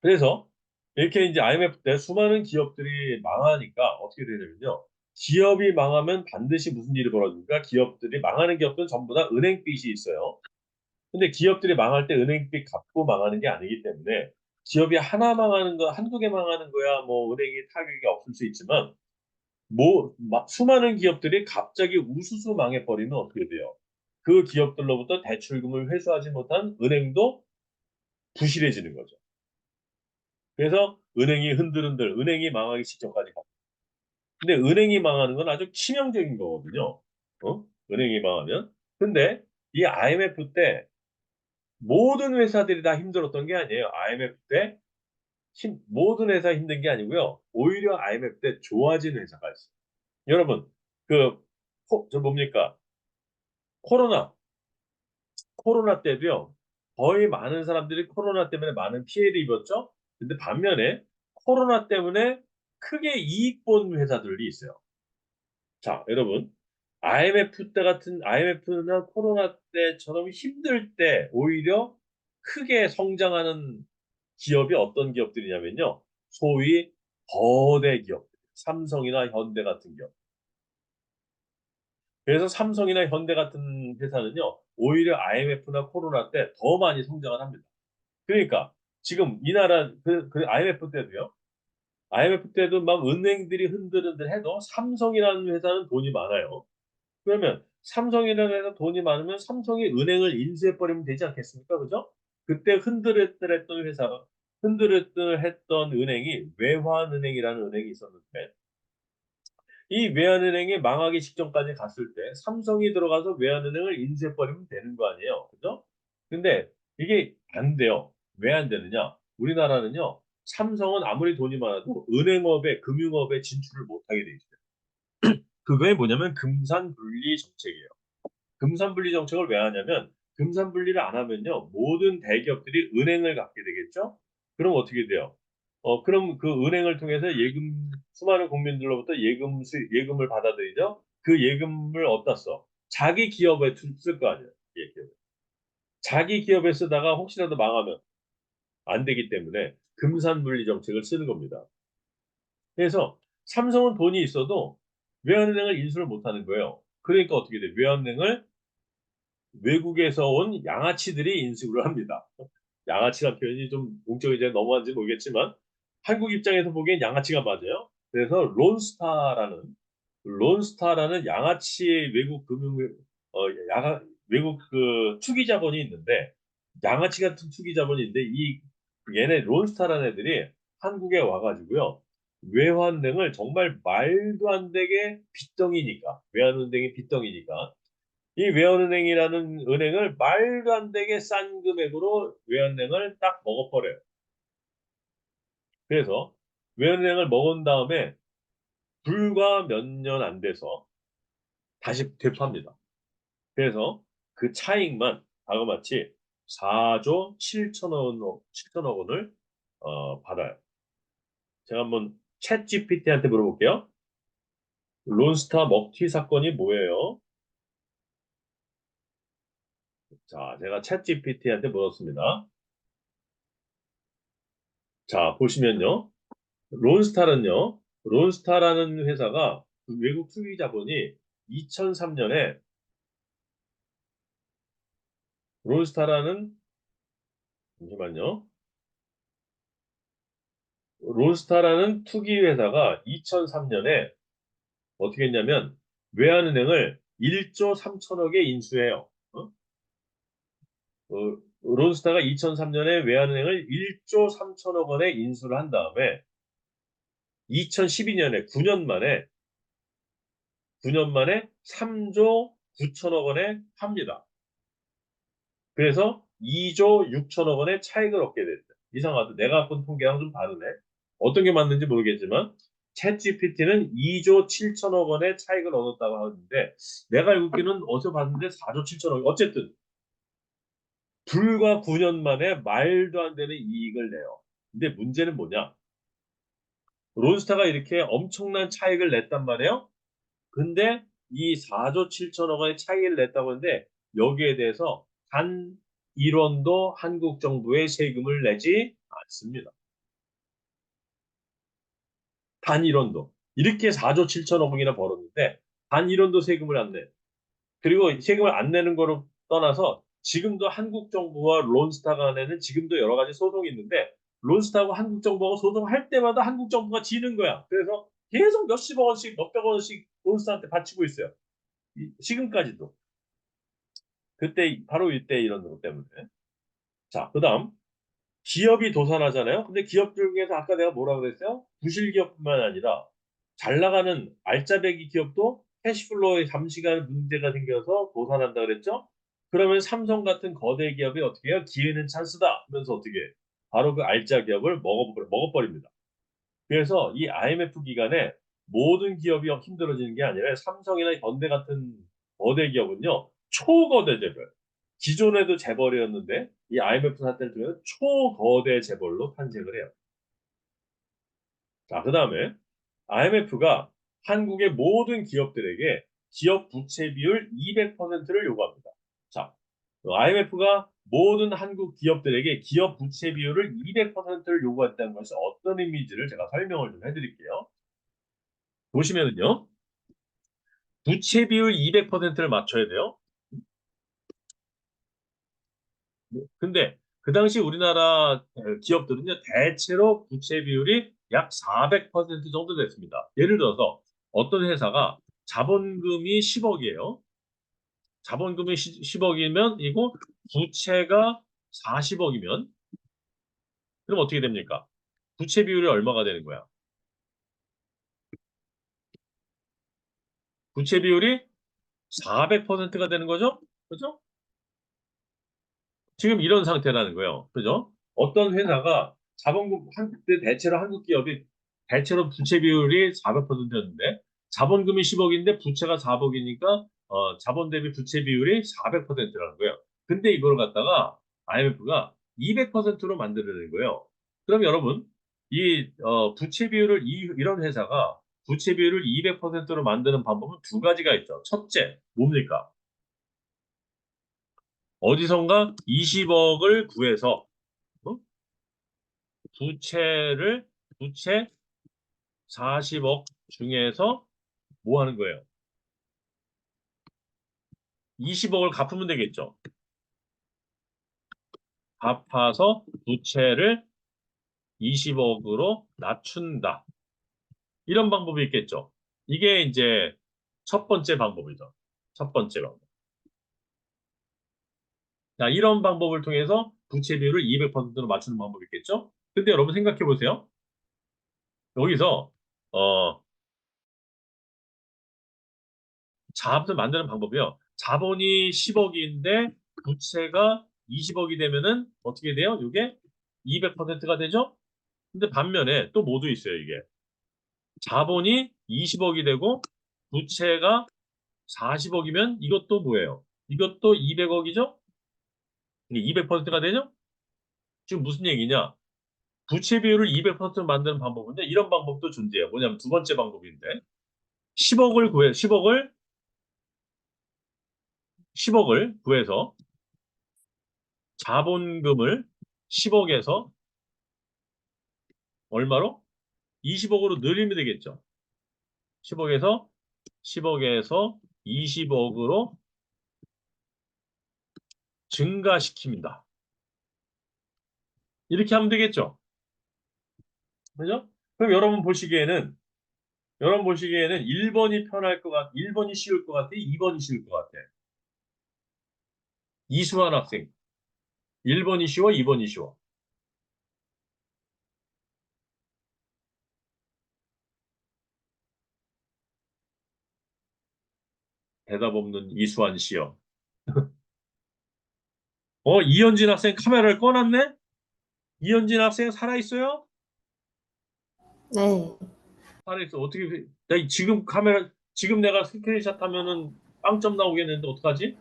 그래서 이렇게 이제 IMF 때 수많은 기업들이 망하니까 어떻게 되냐면요. 기업이 망하면 반드시 무슨 일이 벌어집니까? 기업들이 망하는 기업들은 전부 다 은행빚이 있어요. 근데 기업들이 망할 때 은행빚 갚고 망하는 게 아니기 때문에 기업이 하나 망하는 거, 한두 개 망하는 거야 뭐 은행이 타격이 없을 수 있지만 수많은 기업들이 갑자기 우수수 망해버리면 어떻게 돼요? 그 기업들로부터 대출금을 회수하지 못한 은행도 부실해지는 거죠. 그래서 은행이 흔들흔들, 은행이 망하기 직전까지 가. 근데 은행이 망하는 건 아주 치명적인 거거든요. 은행이 망하면. 근데 이 IMF 때 모든 회사들이 다 힘들었던 게 아니에요. IMF 때 모든 회사 힘든 게 아니고요. 오히려 IMF 때 좋아진 회사가 있어요. 여러분, 저 뭡니까? 코로나. 코로나 때도요. 거의 많은 사람들이 코로나 때문에 많은 피해를 입었죠. 근데 반면에 코로나 때문에 크게 이익 본 회사들이 있어요. 자, 여러분. IMF나 코로나 때처럼 힘들 때 오히려 크게 성장하는 기업이 어떤 기업들이냐면요. 소위 거대 기업, 삼성이나 현대 같은 기업. 그래서 삼성이나 현대 같은 회사는요. 오히려 IMF나 코로나 때 더 많이 성장을 합니다. 그러니까 지금 이 나라 IMF 때도요. IMF 때도 막 은행들이 흔들흔들 해도 삼성이라는 회사는 돈이 많아요. 그러면 삼성이라는 회사 돈이 많으면 삼성이 은행을 인수해 버리면 되지 않겠습니까? 그죠? 그때 흔들흔들했던 은행이 외환은행이라는 은행이 있었는데 이 외환은행이 망하기 직전까지 갔을 때 삼성이 들어가서 외환은행을 인수해 버리면 되는 거 아니에요. 그죠? 근데 이게 안 돼요. 왜 안 되느냐? 우리나라는요. 삼성은 아무리 돈이 많아도 은행업에 금융업에 진출을 못하게 돼 있어요. 그게 뭐냐면 금산분리 정책이에요. 금산분리 정책을 왜 하냐면 금산분리를 안 하면요. 모든 대기업들이 은행을 갖게 되겠죠? 그럼 어떻게 돼요? 그럼 그 은행을 통해서 수많은 국민들로부터 예금을 받아들이죠? 그 예금을 어디다 써? 자기 기업에 쓸 거 아니에요. 예, 기업에. 자기 기업에 쓰다가 혹시라도 망하면 안 되기 때문에 금산분리 정책을 쓰는 겁니다. 그래서 삼성은 돈이 있어도 외환은행을 인수를 못 하는 거예요. 그러니까 어떻게 돼요? 외환은행을 외국에서 온 양아치들이 인수를 합니다. 양아치란 표현이 좀 공적이 이제 넘어간지 모르겠지만 한국 입장에서 보기엔 양아치가 맞아요. 그래서 론스타라는 양아치 외국 외국 그 투기 자본이 있는데 양아치 같은 투기 자본이 있는데 얘네 론스타라는 애들이 한국에 와가지고요. 외환은행을 정말 말도 안 되게 외환은행이 빚덩이니까 이 외환은행이라는 은행을 말도 안 되게 싼 금액으로 외환은행을 딱 먹어버려요. 그래서 외환은행을 먹은 다음에 불과 몇 년 안 돼서 다시 되팝니다. 그래서 그 차익만 다음같이 4조 7천억 원을 받아요. 제가 한번 챗 GPT한테 물어볼게요. 론스타 먹튀 사건이 뭐예요? 자, 제가 챗 GPT한테 물었습니다. 자, 보시면요. 론스타라는 회사가 그 외국 투기 자본이 2003년에 론스타라는 잠시만요. 론스타라는 투기 회사가 2003년에 어떻게 했냐면 외환은행을 1조 3천억에 인수해요. 어? 론스타가 2003년에 외환은행을 1조 3천억 원에 인수를 한 다음에 2012년에 9년 만에 3조 9천억 원에 팝니다. 그래서 2조 6천억 원의 차익을 얻게 됐다. 이상하다. 내가 갖고 온 통계랑 좀 다르네. 어떤 게 맞는지 모르겠지만 챗GPT는 2조 7천억 원의 차익을 얻었다고 하는데 내가 알고 있기는 어디서 봤는데 4조 7천억. 어쨌든 불과 9년 만에 말도 안 되는 이익을 내요. 근데 문제는 뭐냐? 론스타가 이렇게 엄청난 차익을 냈단 말이에요. 근데 이 4조 7천억 원의 차익을 냈다고 하는데 여기에 대해서 단 1원도 한국 정부에 세금을 내지 않습니다. 단 1원도. 이렇게 4조 7천억 원이나 벌었는데 단 1원도 세금을 안 내. 그리고 세금을 안 내는 거로 떠나서 지금도 한국 정부와 론스타 간에는 지금도 여러 가지 소송이 있는데 론스타하고 한국 정부가 소송할 때마다 한국 정부가 지는 거야. 그래서 계속 몇십억 원씩, 몇백 원씩 론스타한테 바치고 있어요. 지금까지도. 그때 바로 이때 이런 것 때문에. 자, 그다음 기업이 도산하잖아요. 근데 기업 중에서 아까 내가 뭐라 그랬어요? 부실 기업뿐만 아니라 잘 나가는 알짜배기 기업도 캐시플로우에 잠시간 문제가 생겨서 도산한다 그랬죠? 그러면 삼성 같은 거대 기업이 어떻게 해요? 기회는 찬스다 하면서 어떻게 해요? 바로 그 알짜 기업을 먹어버립니다. 그래서 이 IMF 기간에 모든 기업이 힘들어지는 게 아니라 삼성이나 현대 같은 거대 기업은요, 초거대 재벌. 기존에도 재벌이었는데 이 IMF 사태를 통해서 초거대 재벌로 탄생을 해요. 자, 그 다음에 IMF가 한국의 모든 기업들에게 기업 부채 비율 200%를 요구합니다. 자, IMF가 모든 한국 기업들에게 기업 부채 비율을 200%를 요구했다는 것이 어떤 의미인지를 제가 설명을 좀 해드릴게요. 보시면은요, 부채 비율 200%를 맞춰야 돼요. 근데 그 당시 우리나라 기업들은요, 대체로 부채 비율이 약 400% 정도 됐습니다. 예를 들어서 어떤 회사가 자본금이 10억이에요. 자본금이 10억이면 이고 부채가 40억이면 그럼 어떻게 됩니까? 부채 비율이 얼마가 되는 거야? 부채 비율이 400%가 되는 거죠? 그죠? 지금 이런 상태라는 거예요. 그죠? 어떤 회사가 자본금, 그때 대체로 한국 기업이 대체로 부채 비율이 400%였는데 자본금이 10억인데 부채가 4억이니까 자본 대비 부채 비율이 400%라는 거예요. 근데 이걸 갖다가 IMF가 200%로 만들어낸 거예요. 그럼 여러분, 이 부채 비율을 이런 회사가 부채 비율을 200%로 만드는 방법은 두 가지가 있죠. 첫째, 뭡니까? 어디선가 20억을 구해서 어? 부채 40억 중에서 뭐 하는 거예요? 20억을 갚으면 되겠죠. 갚아서 부채를 20억으로 낮춘다. 이런 방법이 있겠죠. 이게 이제 첫 번째 방법이죠. 첫 번째 방법. 자, 이런 방법을 통해서 부채 비율을 200%로 맞추는 방법이 있겠죠. 근데 여러분 생각해 보세요. 여기서 어, 자본을 만드는 방법이요. 자본이 10억인데 부채가 20억이 되면은 어떻게 돼요? 이게 200%가 되죠? 근데 반면에 또 뭐도 있어요, 이게. 자본이 20억이 되고 부채가 40억이면 이것도 뭐예요? 이것도 200억이죠? 이게 200%가 되죠? 지금 무슨 얘기냐? 부채 비율을 200% 만드는 방법인데 이런 방법도 존재해요. 뭐냐면 두 번째 방법인데 10억을 구해서 자본금을 10억에서 얼마로? 20억으로 늘리면 되겠죠. 10억에서 20억으로 증가시킵니다. 이렇게 하면 되겠죠. 그죠? 그럼 여러분 보시기에는 1번이 편할 것 같아, 1번이 쉬울 것 같아, 2번이 쉬울 것 같아. 이수환 학생, 1번이 쉬워, 2번이 쉬워. 대답 없는 이수환 씨요. 이현진 학생 카메라를 꺼놨네? 이현진 학생 살아있어요? 네. 살아있어. 어떻게, 지금 내가 스크린샷 하면은 빵점 나오겠는데, 어떡하지?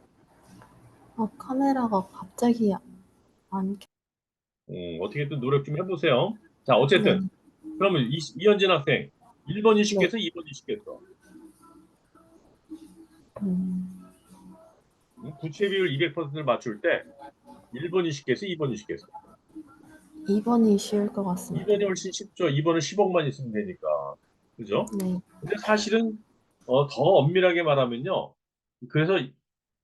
카메라가 갑자기 안 켜. 어떻게든 노력 좀 해보세요. 자, 네. 어쨌든. 그러면 이현진 학생, 1번이 네. 쉽겠어? 2번이 쉽겠어? 음, 부채 비율 200%를 맞출 때 1번이 쉽겠어? 2번이 쉽겠어? 2번이 쉬울 것 같습니다. 2번이 훨씬 쉽죠. 2번은 10억만 있으면 되니까. 그죠? 네. 근데 사실은 더 엄밀하게 말하면요. 그래서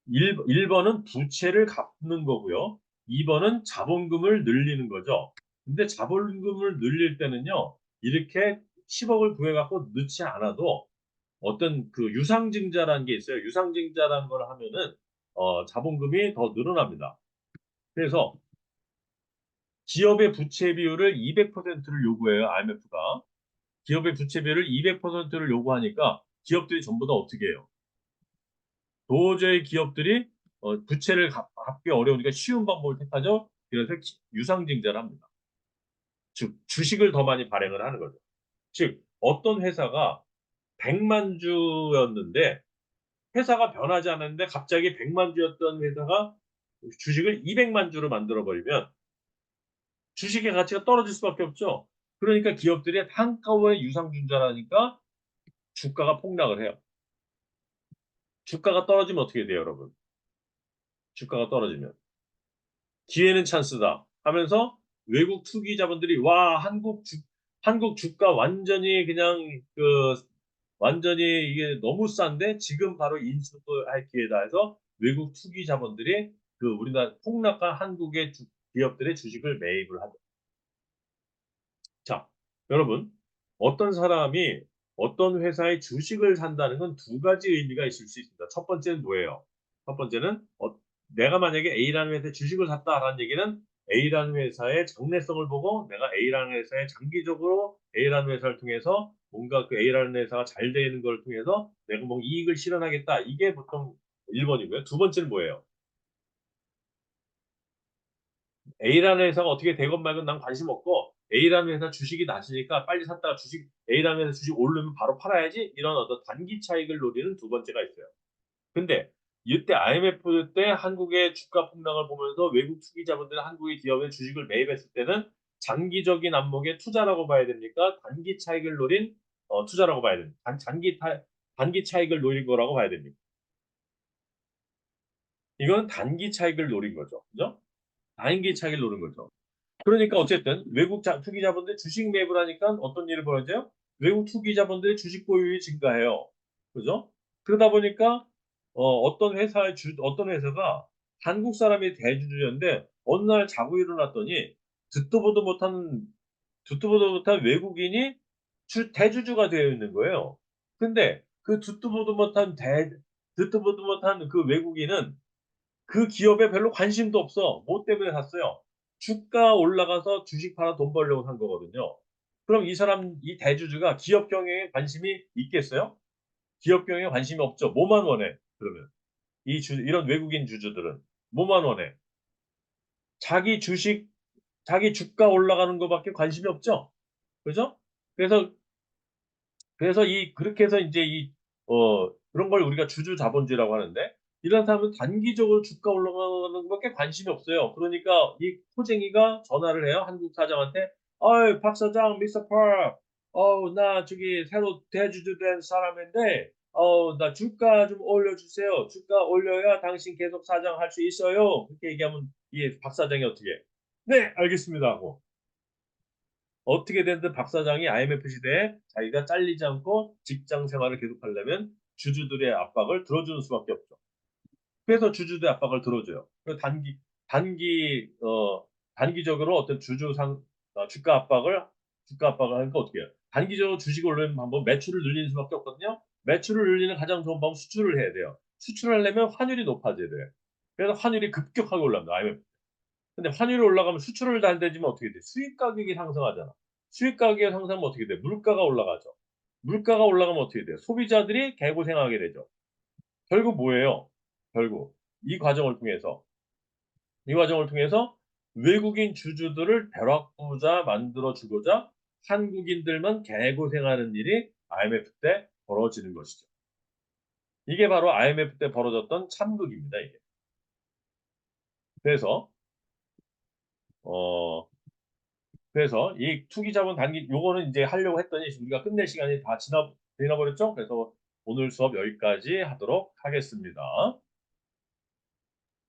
1번은 부채를 갚는 거고요. 2번은 자본금을 늘리는 거죠. 근데 자본금을 늘릴 때는요. 이렇게 10억을 구해갖고 넣지 않아도 어떤 그 유상증자라는 게 있어요. 유상증자라는 걸 하면은 자본금이 더 늘어납니다. 그래서 기업의 부채 비율을 200%를 요구해요. IMF가. 기업의 부채 비율을 200%를 요구하니까 기업들이 전부 다 어떻게 해요? 도저히 기업들이 부채를 갚기 어려우니까 쉬운 방법을 택하죠. 그래서 유상증자를 합니다. 즉 주식을 더 많이 발행을 하는 거죠. 즉 어떤 회사가 100만 주였는데 회사가 변하지 않았는데 갑자기 100만 주였던 회사가 주식을 200만 주로 만들어 버리면 주식의 가치가 떨어질 수밖에 없죠. 그러니까 기업들이 한꺼번에 유상증자라니까 주가가 폭락을 해요. 주가가 떨어지면 어떻게 돼요, 여러분? 주가가 떨어지면 기회는 찬스다 하면서 외국 투기자본들이 와, 한국 주가 완전히 그냥 완전히 이게 너무 싼데 지금 바로 인수할 기회다 해서 외국 투기자본들이 우리나라 폭락한 한국의 기업들의 주식을 매입을 하죠. 자, 여러분, 어떤 사람이 어떤 회사의 주식을 산다는 건 두 가지 의미가 있을 수 있습니다. 첫 번째는 뭐예요? 첫 번째는 내가 만약에 A라는 회사에 주식을 샀다라는 얘기는 A라는 회사의 장래성을 보고 내가 A라는 회사에 장기적으로 A라는 회사를 통해서 뭔가 그 A라는 회사가 잘 되는 걸 통해서 내가 뭐 이익을 실현하겠다. 이게 보통 1번이고요. 두 번째는 뭐예요? A라는 회사가 어떻게 되건 말건 난 관심 없고 A라는 회사 주식이 낮으니까 빨리 샀다가 A라는 회사 주식 오르면 바로 팔아야지 이런 어떤 단기 차익을 노리는 두 번째가 있어요. 근데 이때 IMF 때 한국의 주가 폭락을 보면서 외국 투기자분들은 한국의 기업의 주식을 매입했을 때는 장기적인 안목의 투자라고 봐야 됩니까? 단기 차익을 노린 투자라고 봐야 됩니다. 단기 차익을 노린 거라고 봐야 됩니다. 이거는 단기 차익을 노린 거죠. 그죠? 단기 차익을 노린 거죠. 그러니까 어쨌든 외국 투기자본들이 주식 매입을 하니까 어떤 일이 벌어져요? 외국 투기자본들의 주식 보유율이 증가해요. 그죠? 그러다 보니까 어떤 회사가 한국 사람이 대주주였는데 어느 날 자고 일어났더니 듣도 보도 못한 외국인이 대주주가 되어 있는 거예요. 근데 그 듣도 보도 못한 그 외국인은 그 기업에 별로 관심도 없어. 뭐 때문에 샀어요? 주가 올라가서 주식 팔아 돈 벌려고 산 거거든요. 그럼 이 대주주가 기업 경영에 관심이 있겠어요? 기업 경영에 관심이 없죠. 뭐만 원해? 그러면 이런 외국인 주주들은 뭐만 원해? 자기 주식, 자기 주가 올라가는 거밖에 관심이 없죠. 그죠? 그래서 그렇게 해서 이제 그런 걸 우리가 주주 자본주의라고 하는데, 이런 사람은 단기적으로 주가 올라가는 것밖에 관심이 없어요. 그러니까 이 코쟁이가 전화를 해요. 한국 사장한테. 어이, 박 사장, 미스터 팍. 나 저기 새로 대주주 된 사람인데, 나 주가 좀 올려주세요. 주가 올려야 당신 계속 사장 할 수 있어요. 그렇게 얘기하면 이 박 사장이 어떻게 해? 네, 알겠습니다 하고. 어떻게 됐든 박 사장이 IMF 시대에 자기가 잘리지 않고 직장 생활을 계속하려면 주주들의 압박을 들어주는 수밖에 없죠. 그래서 주주들의 압박을 들어줘요. 그래서 단기적으로 어떤 주가 압박을 주가 압박을 하니까 어떻게 해요? 단기적으로 주식을 올리는 방법 매출을 늘리는 수밖에 없거든요. 매출을 늘리는 가장 좋은 방법 수출을 해야 돼요. 수출을 하려면 환율이 높아져야 돼요. 그래서 환율이 급격하게 올라갑니다. IMF. 근데 환율이 올라가면 수출을 잘 되지면 어떻게 돼? 수입 가격이 상승하잖아. 수입 가격이 상승하면 어떻게 돼? 물가가 올라가죠. 물가가 올라가면 어떻게 돼요? 소비자들이 개고생하게 되죠. 결국 뭐예요? 결국 이 과정을 통해서 외국인 주주들을 벼락부자 만들어 주고자 한국인들만 개고생하는 일이 IMF 때 벌어지는 것이죠. 이게 바로 IMF 때 벌어졌던 참극입니다, 이게. 그래서 어 그래서 이 투기 자본 단기 요거는 이제 하려고 했더니 우리가 끝낼 시간이 다 지나 버렸죠? 그래서 오늘 수업 여기까지 하도록 하겠습니다.